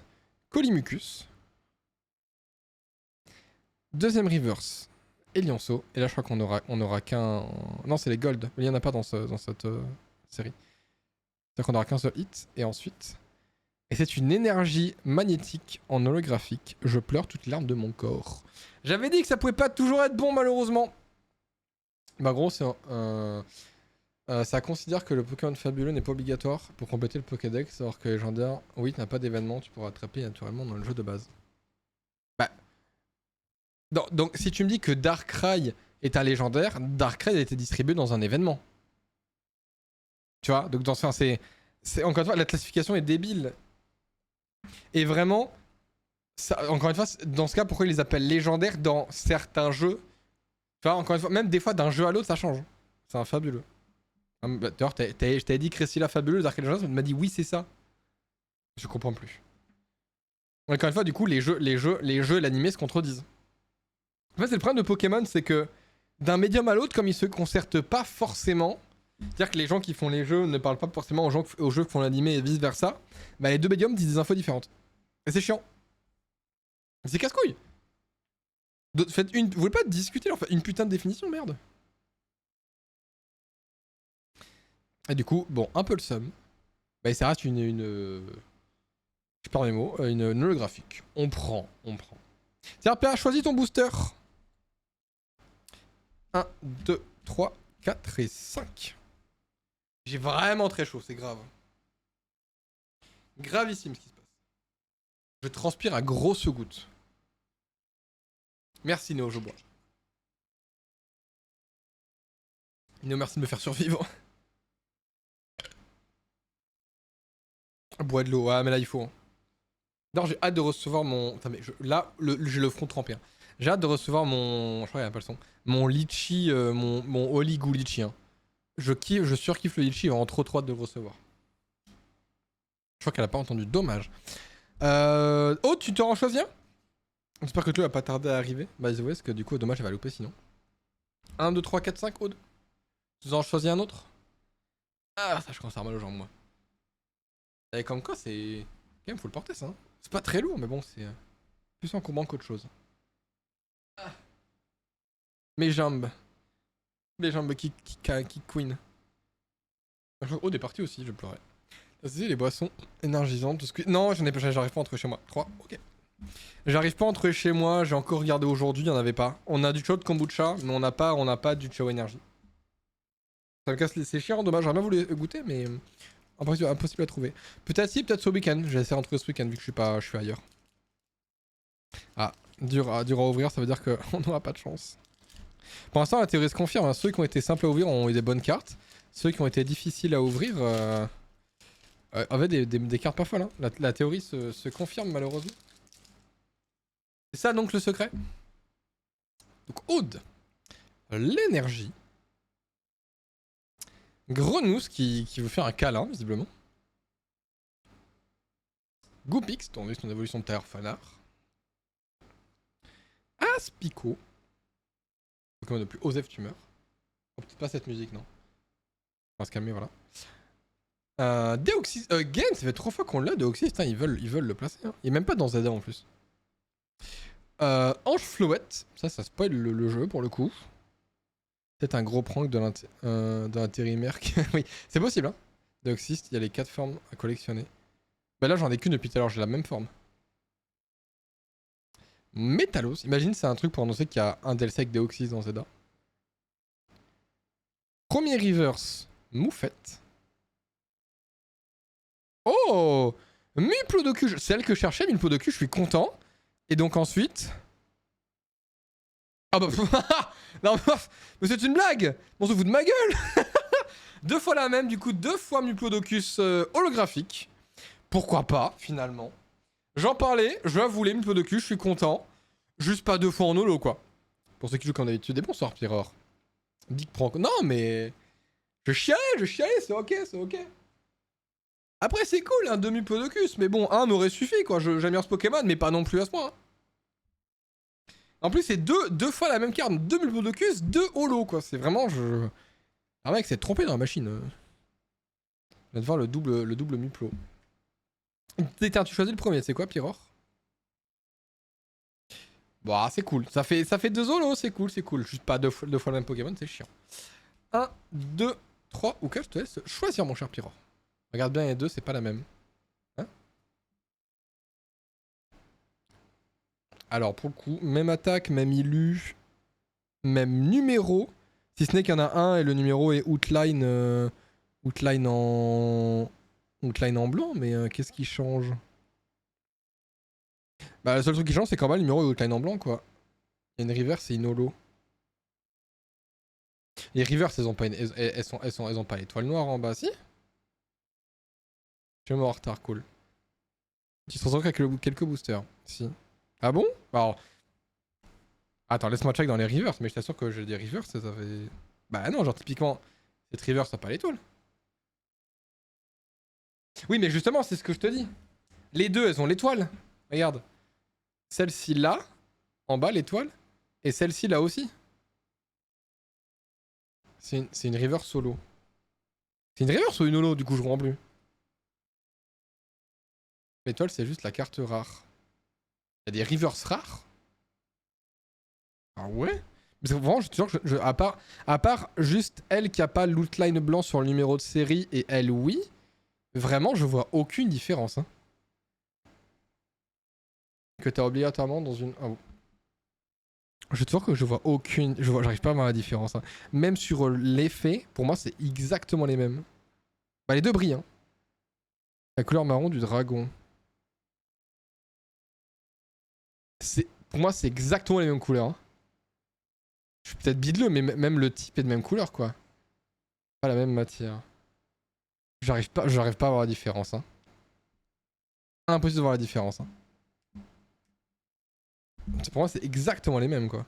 Colimucus. Deuxième reverse. Elionceau. Et là, je crois qu'on aura qu'un... Non, c'est les Gold. Il n'y en a pas dans cette série. C'est-à-dire qu'on aura qu'un seul hit. Et ensuite... Et c'est une énergie magnétique en holographique. Je pleure toutes les larmes de mon corps. J'avais dit que ça pouvait pas toujours être bon, malheureusement. Bah, gros, c'est ça considère que le Pokémon fabuleux n'est pas obligatoire pour compléter le Pokédex, alors que légendaire, oui, tu n'as pas d'événement, tu pourras attraper naturellement dans le jeu de base. Bah. Donc, si tu me dis que Darkrai est un légendaire, Darkrai a été distribué dans un événement. Tu vois? Donc, dans ce sens, encore une fois, la classification est débile. Et vraiment, ça, encore une fois, dans ce cas, pourquoi ils les appellent légendaires dans certains jeux? Tu vois, encore une fois, même des fois, d'un jeu à l'autre, ça change. C'est un fabuleux. D'ailleurs, je t'avais dit Cressila fabuleux, Dark Legends, tu m'as dit oui, c'est ça. Je comprends plus. Encore une fois, du coup, les jeux et l'animé se contredisent. En fait, c'est le problème de Pokémon, c'est que d'un médium à l'autre, comme ils se concertent pas forcément, c'est-à-dire que les gens qui font les jeux ne parlent pas forcément aux jeux qui font l'animé et vice versa, bah les deux médiums disent des infos différentes. Et c'est chiant. C'est casse-couille. Vous voulez pas discuter, leur faites une putain de définition, merde. Et du coup, bon, un peu le seum. Bah, ça reste je perds mes mots, une holographique. On prend. CRPA, choisis ton booster. 1, 2, 3, 4 et 5. J'ai vraiment très chaud, c'est grave. Gravissime ce qui se passe. Je transpire à grosses gouttes. Merci Néo, je bois. Néo, merci de me faire survivre. Bois de l'eau, ah mais là il faut. Hein. Non, j'ai hâte de recevoir mon... Attends, mais là, j'ai le front trempé. Hein. J'ai hâte de recevoir mon... Je crois qu'il n'y a pas le son. Mon litchi, mon Oligou litchi. Hein. Je surkiffe le litchi, j'ai vraiment trop hâte de le recevoir. Je crois qu'elle a pas entendu, dommage. Oh, tu te en choisis un? J'espère que le va pas tarder à arriver. By the way, parce que du coup, dommage, elle va louper sinon. 1, 2, 3, 4, 5, Aude. Tu en choisis un autre? Ah, ça, je commence à avoir mal aux jambes, moi. Et comme quoi, c'est. Quand même, faut le porter, ça. Hein. C'est pas très lourd, mais bon, c'est plus encombrant qu'autre chose. Ah. Mes jambes. Les jambes qui queen. Aude est parti aussi, je pleurais. C'est les boissons énergisantes. Non, j'arrive pas à entrer chez moi. 3, ok. J'arrive pas à entrer chez moi, j'ai encore regardé aujourd'hui, il y en avait pas. On a du chaud de kombucha, mais on n'a pas du Chao Energy. Ça me casse c'est chiant, dommage, j'aurais bien voulu goûter, mais impossible à trouver. Peut-être si, peut-être ce week-end. Je vais essayer d'entrer ce week-end vu que je suis ailleurs. Ah, dur à ouvrir, ça veut dire qu'on n'aura pas de chance. Pour l'instant, la théorie se confirme. Hein. Ceux qui ont été simples à ouvrir ont eu des bonnes cartes. Ceux qui ont été difficiles à ouvrir avaient des cartes pas folles. Hein. La théorie se confirme malheureusement. C'est ça donc le secret. Donc Aude, l'énergie. Grenousse qui veut faire un câlin visiblement. Goopix, ton évolution de terre fanard. Aspico. Pokémon de plus Osef tu meurs. Oh, peut-être pas cette musique non. On va se calmer voilà. Deoxys, Gen, ça fait 3 fois qu'on l'a Deoxys, ils veulent le placer. Hein. Il est même pas dans Zelda en plus. Ange Floette, ça spoil le jeu pour le coup. Peut-être un gros prank de l'intérimaire. Oui, c'est possible. Hein. Deoxys, il y a les 4 formes à collectionner. Bah là j'en ai qu'une depuis tout à l'heure, j'ai la même forme. Métalos, imagine c'est un truc pour annoncer qu'il y a un Delsec Deoxys dans Zelda. Premier reverse, Moufette. Oh, Muplodoku, c'est elle que je cherchais, Muplodoku, je suis content. Et donc ensuite... Ah bah... non mais c'est une blague. On se fout de ma gueule. 2 fois la même, du coup 2 fois Muplodocus holographique. Pourquoi pas, finalement. J'en parlais, je la voulais, Muplodocus, je suis content. Juste pas 2 fois en holo, quoi. Pour ceux qui jouent comme d'habitude, et bonsoir Piror. Big prank. Non mais... Je chialais, c'est ok. Après c'est cool, un demi-Muplodocus, mais bon, un m'aurait suffi, quoi. J'aime bien ce Pokémon, mais pas non plus à ce point. Hein. En plus, c'est deux fois la même carte, 2 Muplodocus, 2 holo, quoi. C'est vraiment... Ah mec, c'est trompé dans la machine. On vient de voir le double Muplo. Tiens, tu choisis le premier, c'est quoi, Piror? Bon, c'est cool. Ça fait 2 holos, c'est cool. Juste pas deux fois le même Pokémon, c'est chiant. 1, 2, 3. Ok, je te laisse choisir, mon cher Piror. Regarde bien les deux, c'est pas la même. Hein? Alors, pour le coup, même attaque, même illu, même numéro. Si ce n'est qu'il y en a un et le numéro est outline en blanc, mais qu'est-ce qui change? Bah, le seul truc qui change, c'est qu'en bas, le numéro est outline en blanc, quoi. Il y a une reverse et une holo. Les reverse, elles ont pas l'étoile noire en bas, si? Je suis en retard, cool. Tu te ressens quelques boosters, si. Ah bon? Alors... Attends, laisse-moi check dans les reverse, mais je t'assure que j'ai des reverse, ça fait... Bah non, genre typiquement, cette reverse n'a pas l'étoile. Oui, mais justement, c'est ce que je te dis. Les deux, elles ont l'étoile. Regarde. Celle-ci là, en bas, l'étoile. Et celle-ci là aussi. C'est une reverse solo. C'est une reverse ou une holo, du coup, je comprends plus. L'étoile, c'est juste la carte rare. Il y a des reverse rares? Ah ouais? Mais vraiment, je te jure que à part juste elle qui a pas l'outline blanc sur le numéro de série et elle, oui. Vraiment, je vois aucune différence. Hein. Que t'as obligatoirement dans une... Ah bon. Je te jure que je vois aucune... J'arrive pas à voir la différence. Hein. Même sur l'effet, pour moi, c'est exactement les mêmes. Bah, les deux brillent. Hein. La couleur marron du dragon. Pour moi, c'est exactement les mêmes couleurs. Hein. Je suis peut-être bidleux, mais même le type est de même couleur, quoi. Pas la même matière. J'arrive pas à voir la différence. Hein. Impossible de voir la différence. Hein. Pour moi, c'est exactement les mêmes, quoi.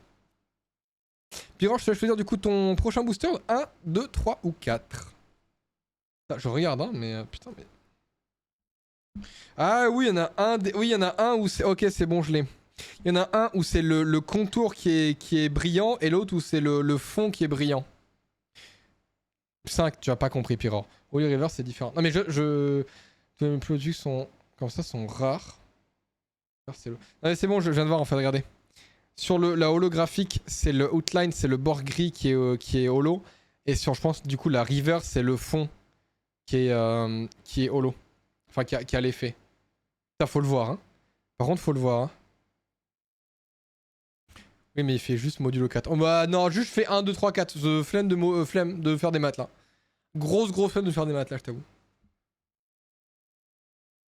Pirange, je te laisse choisir du coup ton prochain booster. 1, 2, 3 ou 4. Je regarde, hein, mais putain, mais... Ah oui, il y en a un. Oui, il y en a un où c'est... Ok, c'est bon, je l'ai. Il y en a un où c'est le contour qui est brillant et l'autre où c'est le fond qui est brillant. 5, tu as pas compris, Pyro. Holy River, c'est différent. Non, mais mes produits sont comme ça, sont rares. C'est bon, je viens de voir en fait, regardez. Sur la holographique, c'est le outline, c'est le bord gris qui est holo. Et sur, je pense, du coup, la river, c'est le fond qui est holo. Enfin, qui a l'effet. Ça, faut le voir, hein. Par contre, faut le voir, hein. Oui, mais il fait juste modulo 4. Oh bah non, juste fais 1, 2, 3, 4. Flemme de faire des maths, là. Grosse flemme de faire des maths, là, je t'avoue.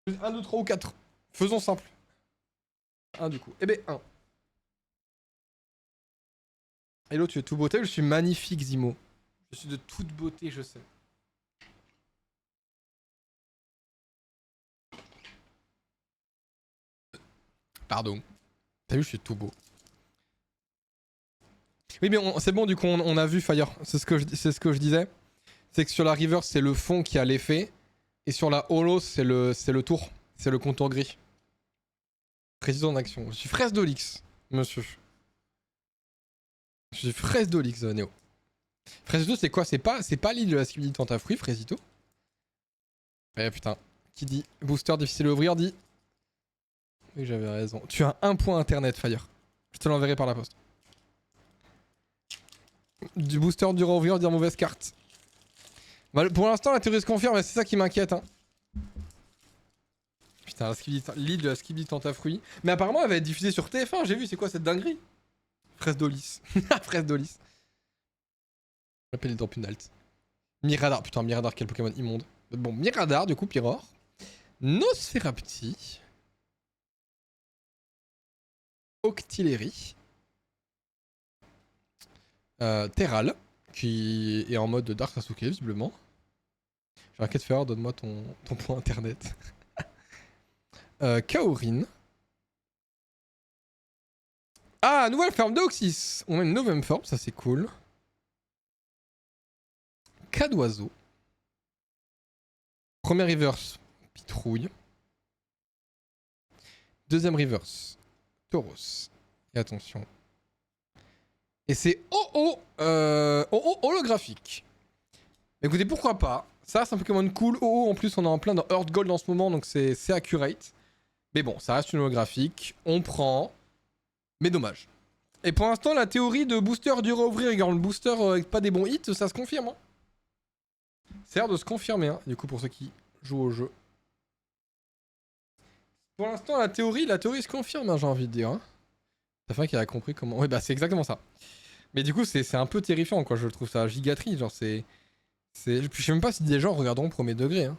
1, 2, 3 ou 4. Faisons simple. 1 du coup. Eh ben 1. Hello, tu es tout beauté, je suis magnifique, Zimo. Je suis de toute beauté, je sais. Pardon. T'as vu, je suis tout beau. Oui, mais c'est bon, du coup, on a vu Fire. C'est ce que je disais. C'est que sur la river, c'est le fond qui a l'effet. Et sur la holo, c'est le tour. C'est le contour gris. Précision d'action. Je suis fraise d'Olix, monsieur. Je suis fraise d'Olix, Néo. Fraisito, c'est quoi? C'est pas l'île de la skibidi Tentafruit, Fraisito? Eh putain. Qui dit booster difficile à ouvrir dit. Oui, j'avais raison. Tu as un point internet, Fire. Je te l'enverrai par la poste. Du booster dur à ouvrir, dire mauvaise carte. Bah, pour l'instant, la théorie se confirme, mais c'est ça qui m'inquiète. Hein. Putain, l'île de la skibidi Tentafruit. Mais apparemment, elle va être diffusée sur TF1. J'ai vu, c'est quoi cette dinguerie? Fraise d'Olis. Fraise d'Olis. J'appelle les Torpunalt. Miradar. Putain, Miradar, quel Pokémon immonde. Bon, Miradar, du coup, Pyrrhor. Nosferapti. Octillery. Terral, qui est en mode Dark Sasuke, visiblement. J'ai un quête de faire, donne-moi ton point internet. Kaorin. Ah, nouvelle forme d'Oxys. On a une nouvelle forme, ça c'est cool. Cas d'oiseau. Premier reverse, Pitrouille. Deuxième reverse, Tauros. Et attention. Et c'est holographique. Écoutez, pourquoi pas. Ça, c'est un Pokémon cool. En plus, on est en plein dans Earth Gold en ce moment, donc c'est accurate. Mais bon, ça reste une holographique. On prend. Mais dommage. Et pour l'instant, la théorie de booster dur à ouvrir égale le booster avec pas des bons hits, ça se confirme. Hein. Ça a l'air de se confirmer, hein, du coup, pour ceux qui jouent au jeu. Pour l'instant, la théorie se confirme, hein, j'ai envie de dire. Hein. Ça fait qu'il a compris comment... Oui, bah c'est exactement ça. Mais du coup, c'est un peu terrifiant, quoi. Je trouve ça gigaterie, genre c'est... Je sais même pas si des gens regarderont premier degré. Hein.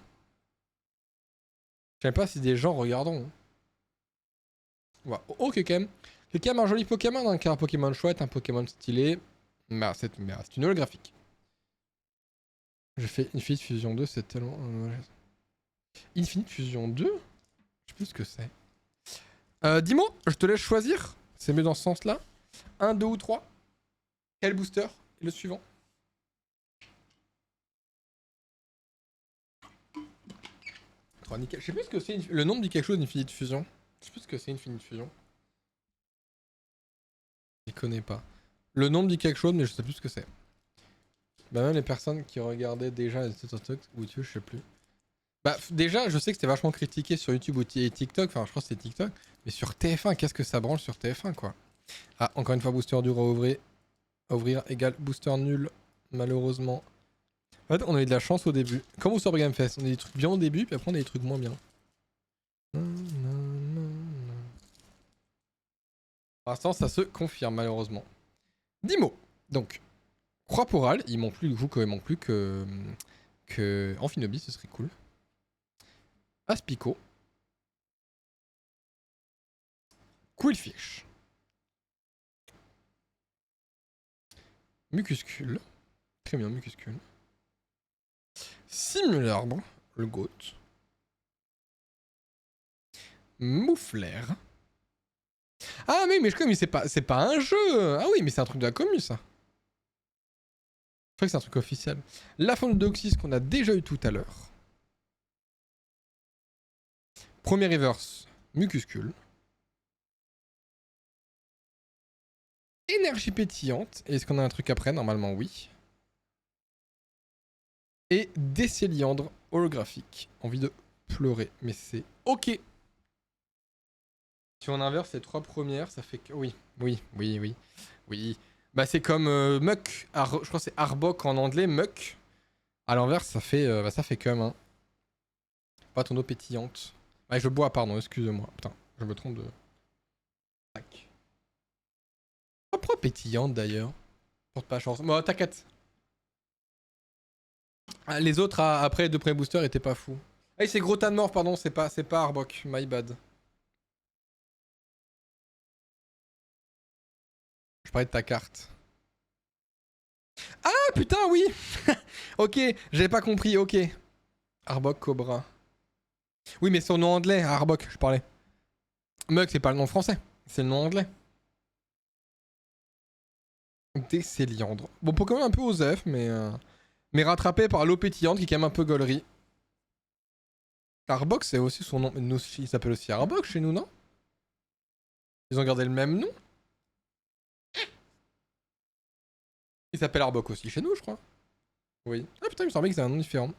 Je sais même pas si des gens regarderont. Hein. Ouais. Oh, Kekem. Kekem, un joli Pokémon, hein, qui a un Pokémon chouette, un Pokémon stylé. Mais c'est une holographique. Je fais Infinite Fusion 2, c'est tellement... Infinite Fusion 2? Je sais plus ce que c'est. Dis-moi, je te laisse choisir. C'est mieux dans ce sens-là. 1, 2 ou 3. Quel booster? Et le suivant. Je sais plus ce que c'est. Le nom me dit quelque chose d'Infinite Fusion. Je sais plus ce que c'est Infinite Fusion. Je connais pas. Le nom me dit quelque chose, mais je sais plus ce que c'est. Bah, même les personnes qui regardaient déjà les TikTok ou YouTube, je sais plus. Bah, déjà, je sais que c'était vachement critiqué sur YouTube et TikTok. Enfin, je crois que c'était TikTok. Mais sur TF1, qu'est-ce que ça branche sur TF1, quoi? Ah, encore une fois, booster dur à ouvrir égale booster nul, malheureusement. En fait, on a eu de la chance au début. Comme au Summer Game Fest, on a eu des trucs bien au début, puis après on a eu des trucs moins bien. Pour l'instant, ça se confirme, malheureusement. 10 mots. Donc, Croix-Poral, il manque plus, du coup, il manque plus que Amphinobis, ce serait cool. Aspico. Quillfish. Mucuscule. Très bien, Mucuscule. Simularbre, le goat. Moufleur. Ah mais je connais, mais c'est pas un jeu. Ah oui, mais c'est un truc de la commu, ça. Je crois que c'est un truc officiel. La faune d'Oxys qu'on a déjà eu tout à l'heure. Premier reverse, Mucuscule. Énergie pétillante. Est-ce qu'on a un truc après? Normalement, oui. Et décéliandre holographique. Envie de pleurer, mais c'est ok. Si on inverse les 3 premières, ça fait que... Oui, oui, oui, oui, oui. Bah c'est comme Muck. Je crois que c'est Arbok en anglais, Muck. À l'inverse, ça fait comme, hein. Pas ton eau pétillante. Ah, je bois, pardon, excuse-moi. Putain, je me trompe de... Tac. Pourquoi pétillante d'ailleurs? Porte pas chance. Bon, t'inquiète. Ah, les autres, après les 2 premiers boosters, étaient pas fous. Ah, c'est Gros Mort, pardon, c'est pas Arbok. My bad. Je parlais de ta carte. Ah putain, oui. Ok, j'avais pas compris, ok. Arbok Cobra. Oui, mais son nom anglais, Arbok, je parlais. Mug, c'est pas le nom français, c'est le nom anglais. Décéliandre. Bon, Pokémon un peu osef, mais rattrapé par l'eau pétillante qui est quand même un peu gaulerie. Arbok, c'est aussi son nom. Nous, il s'appelle aussi Arbok chez nous, non? Ils ont gardé le même nom? Il s'appelle Arbok aussi chez nous, je crois. Oui. Ah putain, il me semblait que c'était un nom différent.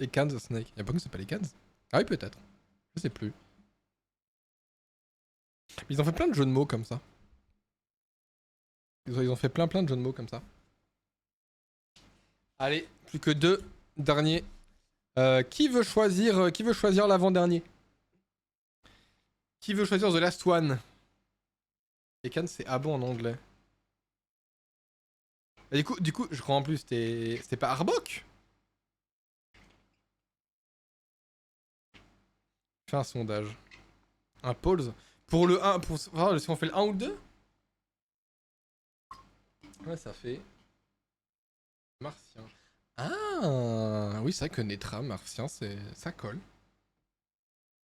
Ekans Snake. Y'a pas que ça s'appelle Ekans? Ah oui, peut-être. Je sais plus. Ils ont fait plein de jeux de mots comme ça. Ils ont fait plein de jeux de mots comme ça. Allez, plus que 2 derniers. Qui veut choisir l'avant-dernier? Qui veut choisir The Last One? Ekans, c'est abo en anglais. Et du coup, je crois en plus, c'était pas Arbok? Fais un sondage. Un pause. Pour le 1, pour voir si on fait le 1 ou le 2? Ouais, ça fait... Martien. Ah oui, c'est vrai que Netra, Martien, ça colle.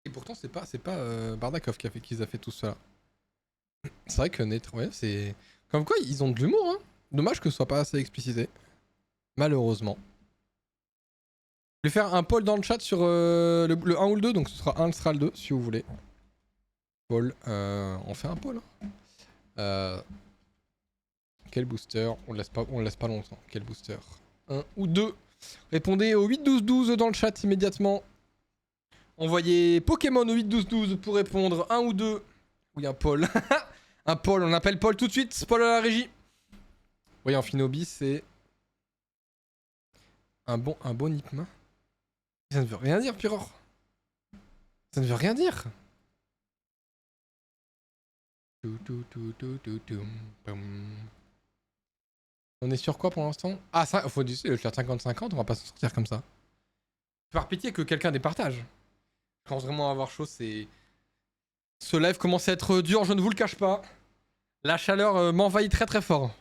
Et pourtant, c'est pas Bardakov qui a fait tout cela. C'est vrai que Netra, ouais, c'est... Comme quoi, ils ont de l'humour, hein. Dommage que ce soit pas assez explicité. Malheureusement. Je vais faire un poll dans le chat sur le 1 ou le 2, donc ce sera 1, ce sera le 2, si vous voulez. Poll, on fait un poll. Quel booster? On le laisse pas longtemps. Quel booster? 1 ou 2? Répondez au 8-12-12 dans le chat immédiatement. Envoyez Pokémon au 8-12-12 pour répondre 1 ou 2. Oui, un Paul. Un Paul, on appelle Paul tout de suite. Paul à la régie. Oui, en Finobi, c'est... Un bon Nipma. Ça ne veut rien dire, Pyror. Ça ne veut rien dire. On est sur quoi pour l'instant? Ah, ça, faut le faire 50-50, on va pas se sortir comme ça. Par pitié que quelqu'un départage. Je pense vraiment avoir chaud, c'est... Ce live commence à être dur, je ne vous le cache pas. La chaleur m'envahit très très fort.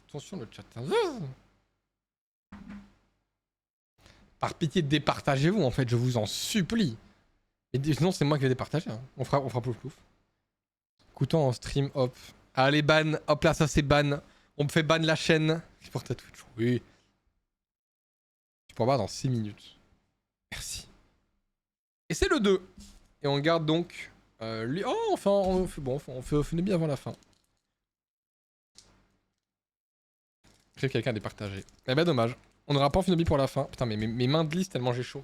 Attention le chat. Par pitié, départagez-vous en fait, je vous en supplie. Et sinon c'est moi qui vais départager. Hein. On fera plouf plouf. Écoutons en stream, hop. Allez ban, hop là ça c'est ban. On me fait ban la chaîne. C'est pour ta Twitch, oui. Tu pourras voir dans 6 minutes. Merci. Et c'est le 2. Et on garde donc... lui... Oh enfin, on fait bien avant la fin. Crève quelqu'un départagé. Eh ben dommage. On n'aura pas en Finobi pour la fin. Putain mais mes mains glissent tellement j'ai chaud.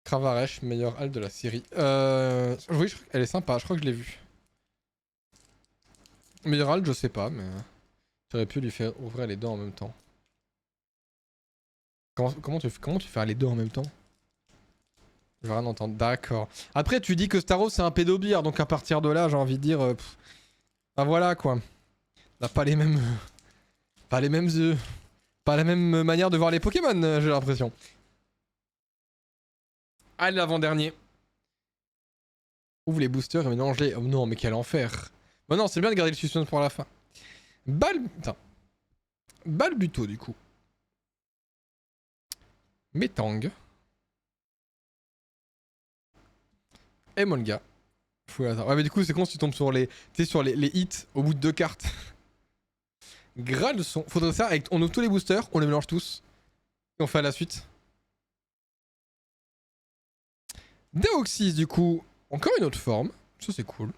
Cravaresh, meilleure halte de la série. Oui, elle est sympa, je crois que je l'ai vue. Meilleure halte, je sais pas, mais... J'aurais pu lui faire ouvrir les deux en même temps. Comment tu fais les deux en même temps? Je vais rien entendre. D'accord. Après, tu dis que Staros c'est un pédobire, donc à partir de là, j'ai envie de dire... Bah voilà quoi. On n'a pas les mêmes... Pas les mêmes œufs. Pas la même manière de voir les Pokémon, j'ai l'impression. Allez, l'avant-dernier. Ouvre les boosters et mélange-les. Oh non, mais quel enfer. Bon non, c'est bien de garder le suspense pour la fin. Putain. Balbuto, du coup. Metang. Et Molga. Ouais, mais du coup, c'est con si tu tombes sur les... Tu sais, sur les hits au bout de 2 cartes. Gralson. Faudrait ça avec... On ouvre tous les boosters, on les mélange tous. Et on fait à la suite. Deoxys, du coup. Encore une autre forme. Ça, c'est cool.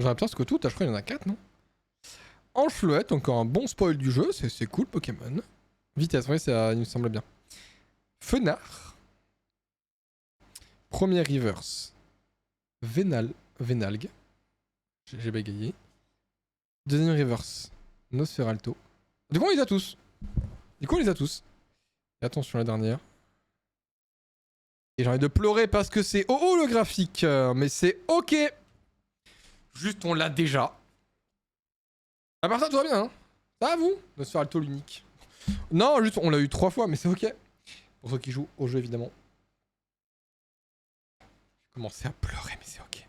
J'aurais peur que tout, je crois qu'il y en a 4, non? Anchelette, encore un bon spoil du jeu, c'est cool Pokémon. Vitesse, oui, ça il me semble bien. Fenard. Premier reverse. Vénalgue. J'ai bégayé. Deuxième reverse. Nosferalto. Du coup on les a tous. Et attention la dernière. Et j'ai envie de pleurer parce que c'est holographique. Mais c'est ok. Juste on l'a déjà. À part ça tout va bien hein. Ça va vous? Nosferalto l'unique. Non juste on l'a eu 3 fois mais c'est ok. Pour ceux qui jouent au jeu évidemment. J'ai commencé à pleurer mais c'est ok.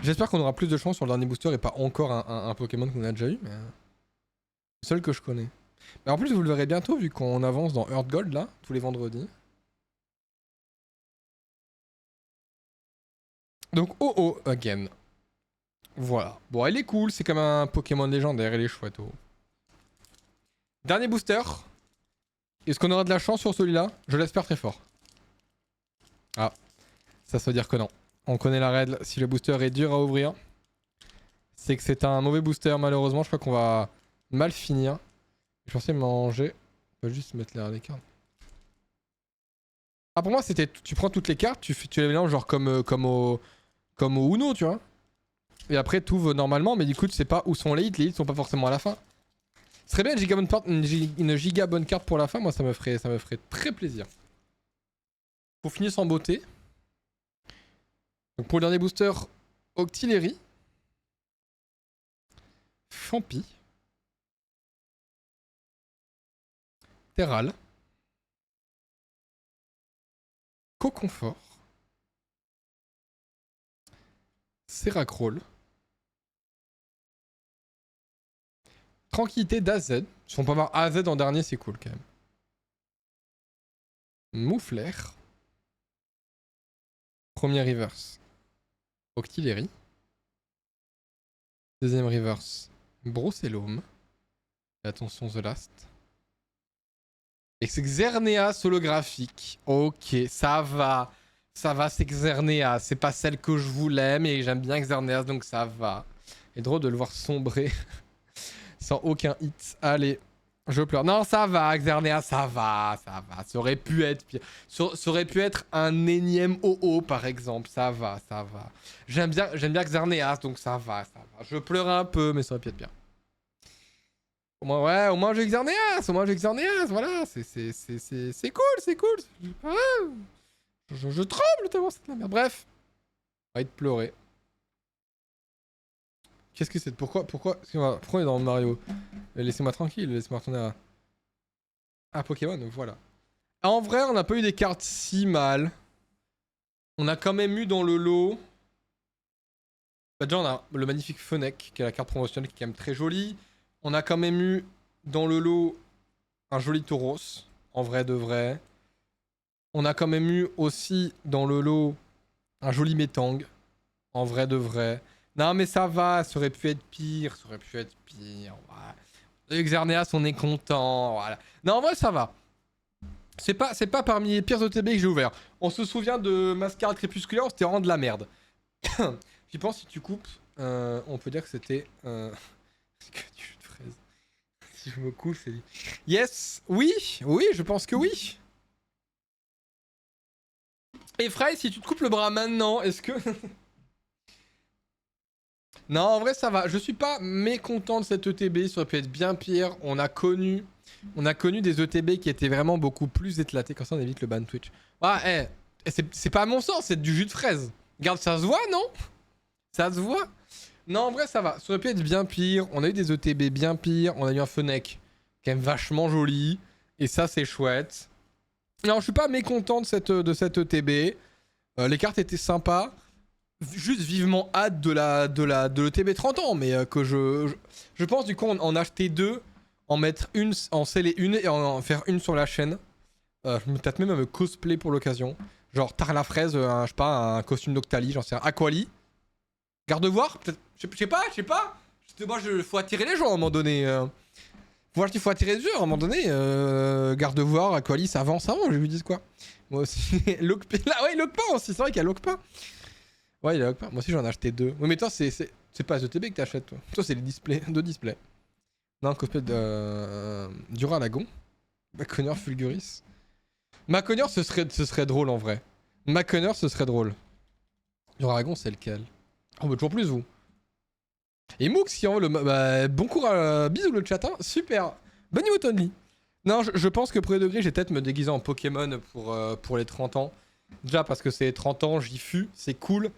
J'espère qu'on aura plus de chance sur le dernier booster et pas encore un Pokémon qu'on a déjà eu mais... Le seul que je connais. Mais en plus vous le verrez bientôt vu qu'on avance dans Earth Gold là, tous les vendredis. Donc oh again. Voilà. Bon elle est cool, c'est comme un Pokémon légendaire, elle est chouette oh. Dernier booster. Est-ce qu'on aura de la chance sur celui-là? Je l'espère très fort. Ah. Ça veut dire que non. On connaît la règle, si le booster est dur à ouvrir, c'est que c'est un mauvais booster malheureusement, je crois qu'on va mal finir. Je pensais manger. On va juste mettre les cartes. Ah pour moi c'était, tu prends toutes les cartes, tu les mélanges genre comme au Uno tu vois. Et après tout va normalement, mais du coup tu sais pas où sont les hits sont pas forcément à la fin. Ce serait bien une giga bonne carte pour la fin, moi ça me ferait très plaisir. Pour finir sans beauté. Donc pour le dernier booster, Octillery. Fampi. Terral. Coconfort. Seracroll. Tranquillité d'AZ. Si on peut avoir AZ en dernier, c'est cool quand même. Mouflair. Premier reverse. Octillery. Deuxième reverse. Brocellum. Et attention, The Last. Et c'est Xerneas holographique. Ok, ça va. Ça va, c'est Xerneas. C'est pas celle que je voulais, mais j'aime bien Xerneas, donc ça va. Et drôle de le voir sombrer. Sans aucun hit. Allez, je pleure. Non, ça va, Xerneas, ça va. Ça aurait pu être pire. Ça aurait pu être un énième OO, par exemple. Ça va. J'aime bien Xerneas, donc ça va. Je pleure un peu, mais ça aurait pu être bien. Au moins, ouais, au moins j'ai Xerneas, voilà. C'est cool. Je tremble tellement c'est de la merde. Bref. Arrête de pleurer. Qu'est-ce que c'est? Pourquoi on est dans Mario? Laissez-moi tranquille, laissez-moi retourner à Pokémon, voilà. En vrai, on n'a pas eu des cartes si mal. On a quand même eu dans le lot... Bah déjà, on a le magnifique Fennec, qui est la carte promotionnelle, qui est quand même très jolie. On a quand même eu dans le lot un joli Tauros, en vrai de vrai. On a quand même eu aussi dans le lot un joli Metang, en vrai de vrai. Non mais ça va, ça aurait pu être pire, voilà. Xerneas, on est content, voilà. Non en vrai ça va. C'est pas parmi les pires OTB que j'ai ouvert. On se souvient de Mascarade Crépusculaire, c'était vraiment de la merde. J'y pense, si tu coupes, on peut dire que c'était... que du jus de fraise. Si je me couche, c'est... Yes, oui, je pense que oui. Et Frey, si tu te coupes le bras maintenant, est-ce que... Non, en vrai, ça va. Je suis pas mécontent de cette ETB. Ça aurait pu être bien pire. On a connu des ETB qui étaient vraiment beaucoup plus éclatés. Comme ça, on évite le ban Twitch. Ouais, c'est pas à mon sens, c'est du jus de fraise. Regarde, ça se voit, non? Ça se voit? Non, en vrai, ça va. Ça aurait pu être bien pire. On a eu des ETB bien pires. On a eu un Fennec quand même vachement joli. Et ça, c'est chouette. Non, je suis pas mécontent de cette ETB. Les cartes étaient sympas. Juste vivement hâte de l'ETB 30 ans, mais que je pense du coup en acheter deux, en mettre une, en sceller une et en faire une sur la chaîne. Je me tâte même à me cosplay pour l'occasion. Genre Tarla Fraise, je sais pas, un costume d'Octali, j'en sais un Aquali. Garde-voir, peut-être, je sais pas. Moi, faut attirer les gens à un moment donné. Moi, il faut attirer les yeux à un moment donné. Garde-voir, Aquali, ça avance avant, je lui dis quoi. Moi aussi. Lokpa, là, ouais, Lokpa aussi, c'est vrai qu'il y a Lokpa. Ouais, il est moi aussi j'en ai acheté 2. Oui, mais toi, c'est pas ETB que t'achètes, toi. Toi, c'est les displays, 2 displays. Non, cosplay de Duralagon. Maconneur Fulguris. Maconneur, ce serait drôle en vrai. Maconneur, ce serait drôle. Duralagon, c'est lequel? Oh, bah, toujours plus, vous. Et Moux qui envoie le. Bah, bon courage. Bisous le chat, hein. Super. Bonne nuit, Tony. Non, je pense que premier degré, j'ai peut-être me déguiser en Pokémon pour les 30 ans. Déjà parce que c'est 30 ans, j'y fus, c'est cool.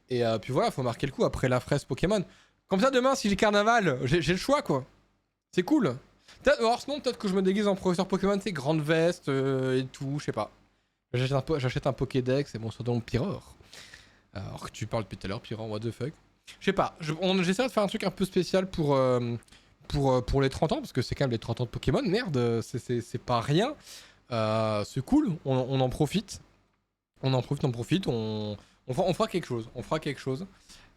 Et puis voilà, faut marquer le coup après la fraise Pokémon. Comme ça, demain, si j'ai carnaval, j'ai le choix, quoi. C'est cool. Alors sinon, peut-être que je me déguise en professeur Pokémon, c'est grande veste et tout, je sais pas. J'achète un Pokédex et bon, ça donne Pyrrhor. Alors que tu parles depuis tout à l'heure, Pyrrhor, what the fuck. Je sais pas, j'essaie de faire un truc un peu spécial pour les 30 ans, parce que c'est quand même les 30 ans de Pokémon, merde, c'est pas rien. C'est cool, on en profite. On fera quelque chose,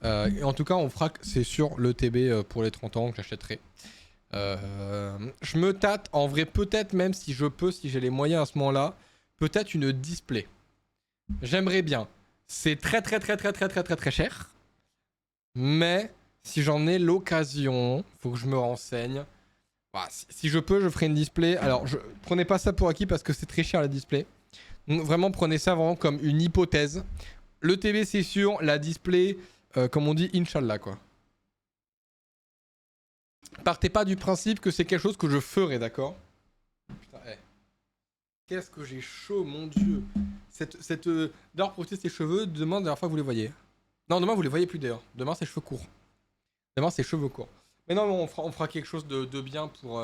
et en tout cas, c'est sûr, le TB pour les 30 ans que j'achèterai. Je me tâte, en vrai, peut-être même si je peux, si j'ai les moyens à ce moment-là, peut-être une display. J'aimerais bien. C'est très cher. Mais si j'en ai l'occasion, faut que je me renseigne. Bah, si je peux, je ferai une display. Alors, prenez pas ça pour acquis parce que c'est très cher la display. Donc, vraiment, prenez ça vraiment comme une hypothèse. Le TV, c'est sûr. La display, comme on dit, Inch'Allah, quoi. Partez pas du principe que c'est quelque chose que je ferai, d'accord? Putain, hey. Qu'est-ce que j'ai chaud, mon dieu. D'ailleurs, pour ses cheveux, demain, la dernière fois, vous les voyez. Non, demain, vous les voyez plus d'ailleurs. Demain, c'est cheveux courts. Demain, c'est cheveux courts. Mais non, on fera quelque chose de bien pour...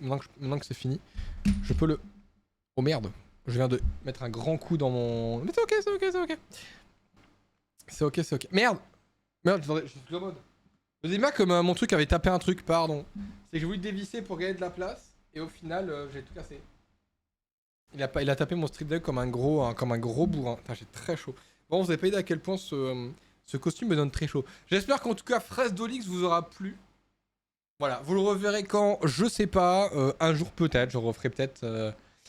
maintenant que c'est fini, je peux le... Oh merde. Je viens de mettre un grand coup dans mon... Mais c'est ok, c'est ok, c'est ok. C'est ok, c'est ok. Merde. Merde, je suis en mode... Je dis mal comme mon truc avait tapé un truc, pardon. C'est que j'ai voulu dévisser pour gagner de la place, et au final, j'ai tout cassé. Il a tapé mon street deck comme un gros bourrin. Putain, j'ai très chaud. Bon, vous avez pas idée à quel point ce costume me donne très chaud. J'espère qu'en tout cas, Fraise d'Olix vous aura plu. Voilà, vous le reverrez quand, je sais pas, un jour peut-être, je referai peut-être...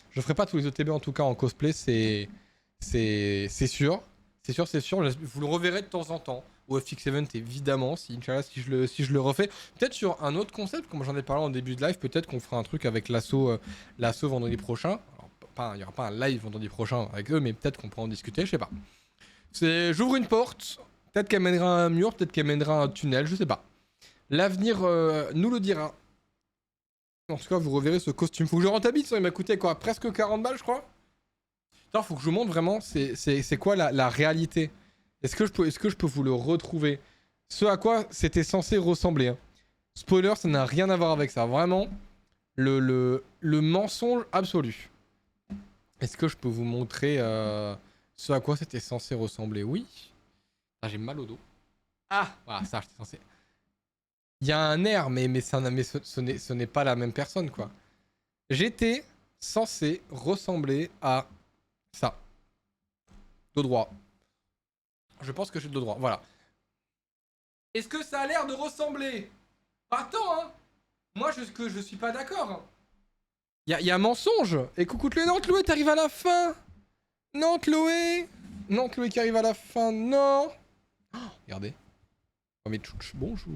je ferai pas tous les ETB en tout cas en cosplay, c'est sûr. C'est sûr, vous le reverrez de temps en temps. Au FX Event évidemment, si je le refais. Peut-être sur un autre concept, comme j'en ai parlé en début de live, peut-être qu'on fera un truc avec l'assaut vendredi prochain. Alors, il n'y aura pas un live vendredi prochain avec eux, mais peut-être qu'on pourra en discuter, je sais pas. J'ouvre une porte, peut-être qu'elle mènera à un mur, peut-être qu'elle mènera à un tunnel, je sais pas. L'avenir nous le dira. En tout cas, vous reverrez ce costume. Faut que je rentabilise, il m'a coûté quoi? Presque 40 balles, je crois. Putain, faut que je vous montre vraiment c'est quoi la réalité. Est-ce que je peux vous le retrouver? Ce à quoi c'était censé ressembler. Hein. Spoiler, ça n'a rien à voir avec ça. Vraiment, le mensonge absolu. Est-ce que je peux vous montrer ce à quoi c'était censé ressembler? Oui. Ah, j'ai mal au dos. Ah, voilà, ça, j'étais censé... Il y a un air, mais ce n'est pas la même personne, quoi. J'étais censé ressembler à ça. Dos droit. Je pense que j'ai le dos droit, voilà. Est-ce que ça a l'air de ressembler? Attends, hein. Moi, je suis pas d'accord. Il y a un mensonge. Et coucou Chloé, non, Chloé, t'arrives à la fin. Non, Chloé. Non, Chloé qui arrive à la fin, non. Oh, regardez. Oh, mais tchouch, bonjour.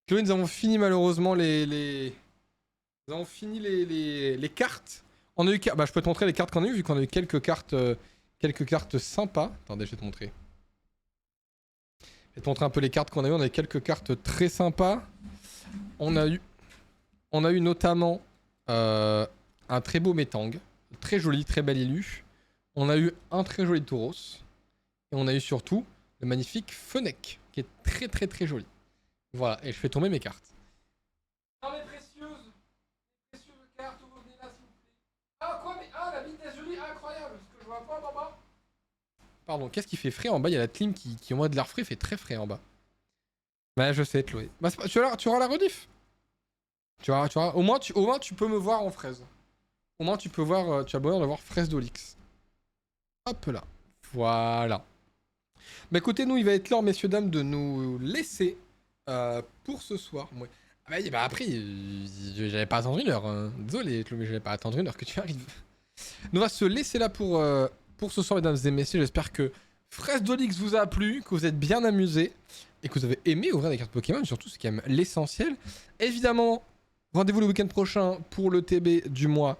Chloé, nous avons fini malheureusement les... Nous avons fini les cartes. On a eu... Bah, je peux te montrer les cartes qu'on a eues, vu qu'on a eu quelques cartes sympas. Attendez, je vais te montrer. Je vais te montrer un peu les cartes qu'on a eues. On a eu quelques cartes très sympas. On a eu notamment un très beau Metang. Très joli, très bel élu. On a eu un très joli Tauros. Et on a eu surtout le magnifique Fennec, qui est très très très joli. Voilà, et je fais tomber mes cartes. Ah, mes précieuses cartes, revenez là, s'il vous plaît. Ah, quoi, mais... Ah, la vitesse jolie, incroyable, parce que je vois pas en bas. Pardon, qu'est-ce qui fait frais en bas? Il y a la clim qui au moins de l'air frais, fait très frais en bas. Ouais, je sais, Chloé. Bah, tu auras la rediff. Tu auras, au moins, tu peux me voir en fraise. Au moins, tu peux voir, tu as le bonheur de voir fraise d'Olix. Hop là. Voilà. Bah écoutez, nous, il va être l'heure, messieurs, dames, de nous laisser pour ce soir. Ouais. Ah bah après, j'allais pas attendre une heure. Hein. Désolé, Chloé, j'allais pas attendre une heure que tu arrives. Nous, on va se laisser là pour ce soir, mesdames et messieurs. J'espère que Fraise d'Olix vous a plu, que vous êtes bien amusé et que vous avez aimé ouvrir des cartes Pokémon, surtout c'est quand même l'essentiel. Évidemment, rendez-vous le week-end prochain pour le TB du mois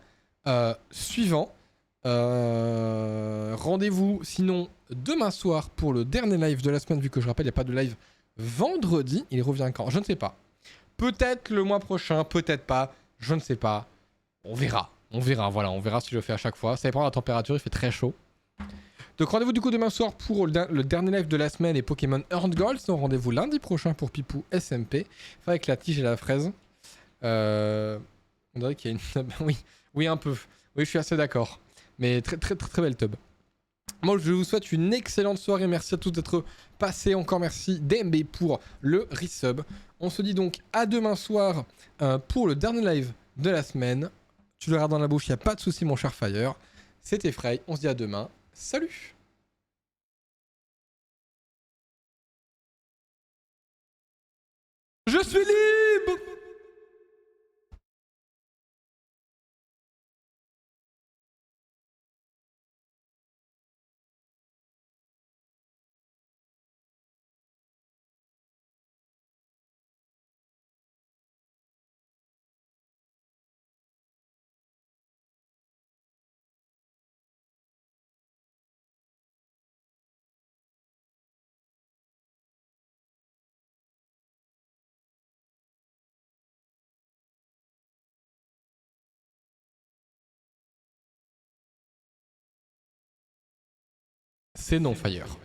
suivant. Rendez-vous sinon demain soir pour le dernier live de la semaine, vu que je rappelle, il n'y a pas de live vendredi. Il revient quand? Je ne sais pas. Peut-être le mois prochain, peut-être pas. Je ne sais pas. On verra. On verra, voilà. On verra si je le fais à chaque fois. Ça dépend de la température, il fait très chaud. Donc rendez-vous du coup demain soir pour le dernier live de la semaine et Pokémon Earned Gold. Sinon rendez-vous lundi prochain pour Pipou SMP. Enfin, avec la tige et la fraise. On dirait qu'il y a une... oui, oui un peu. Oui, je suis assez d'accord. Mais très très très très belle tub. Moi, je vous souhaite une excellente soirée. Merci à tous d'être passés. Encore merci DMB pour le resub. On se dit donc à demain soir pour le dernier live de la semaine. Tu le regardes dans la bouche, il n'y a pas de souci, mon cher Fire. C'était Frey. On se dit à demain. Salut! Je suis libre! C'est non, Fire.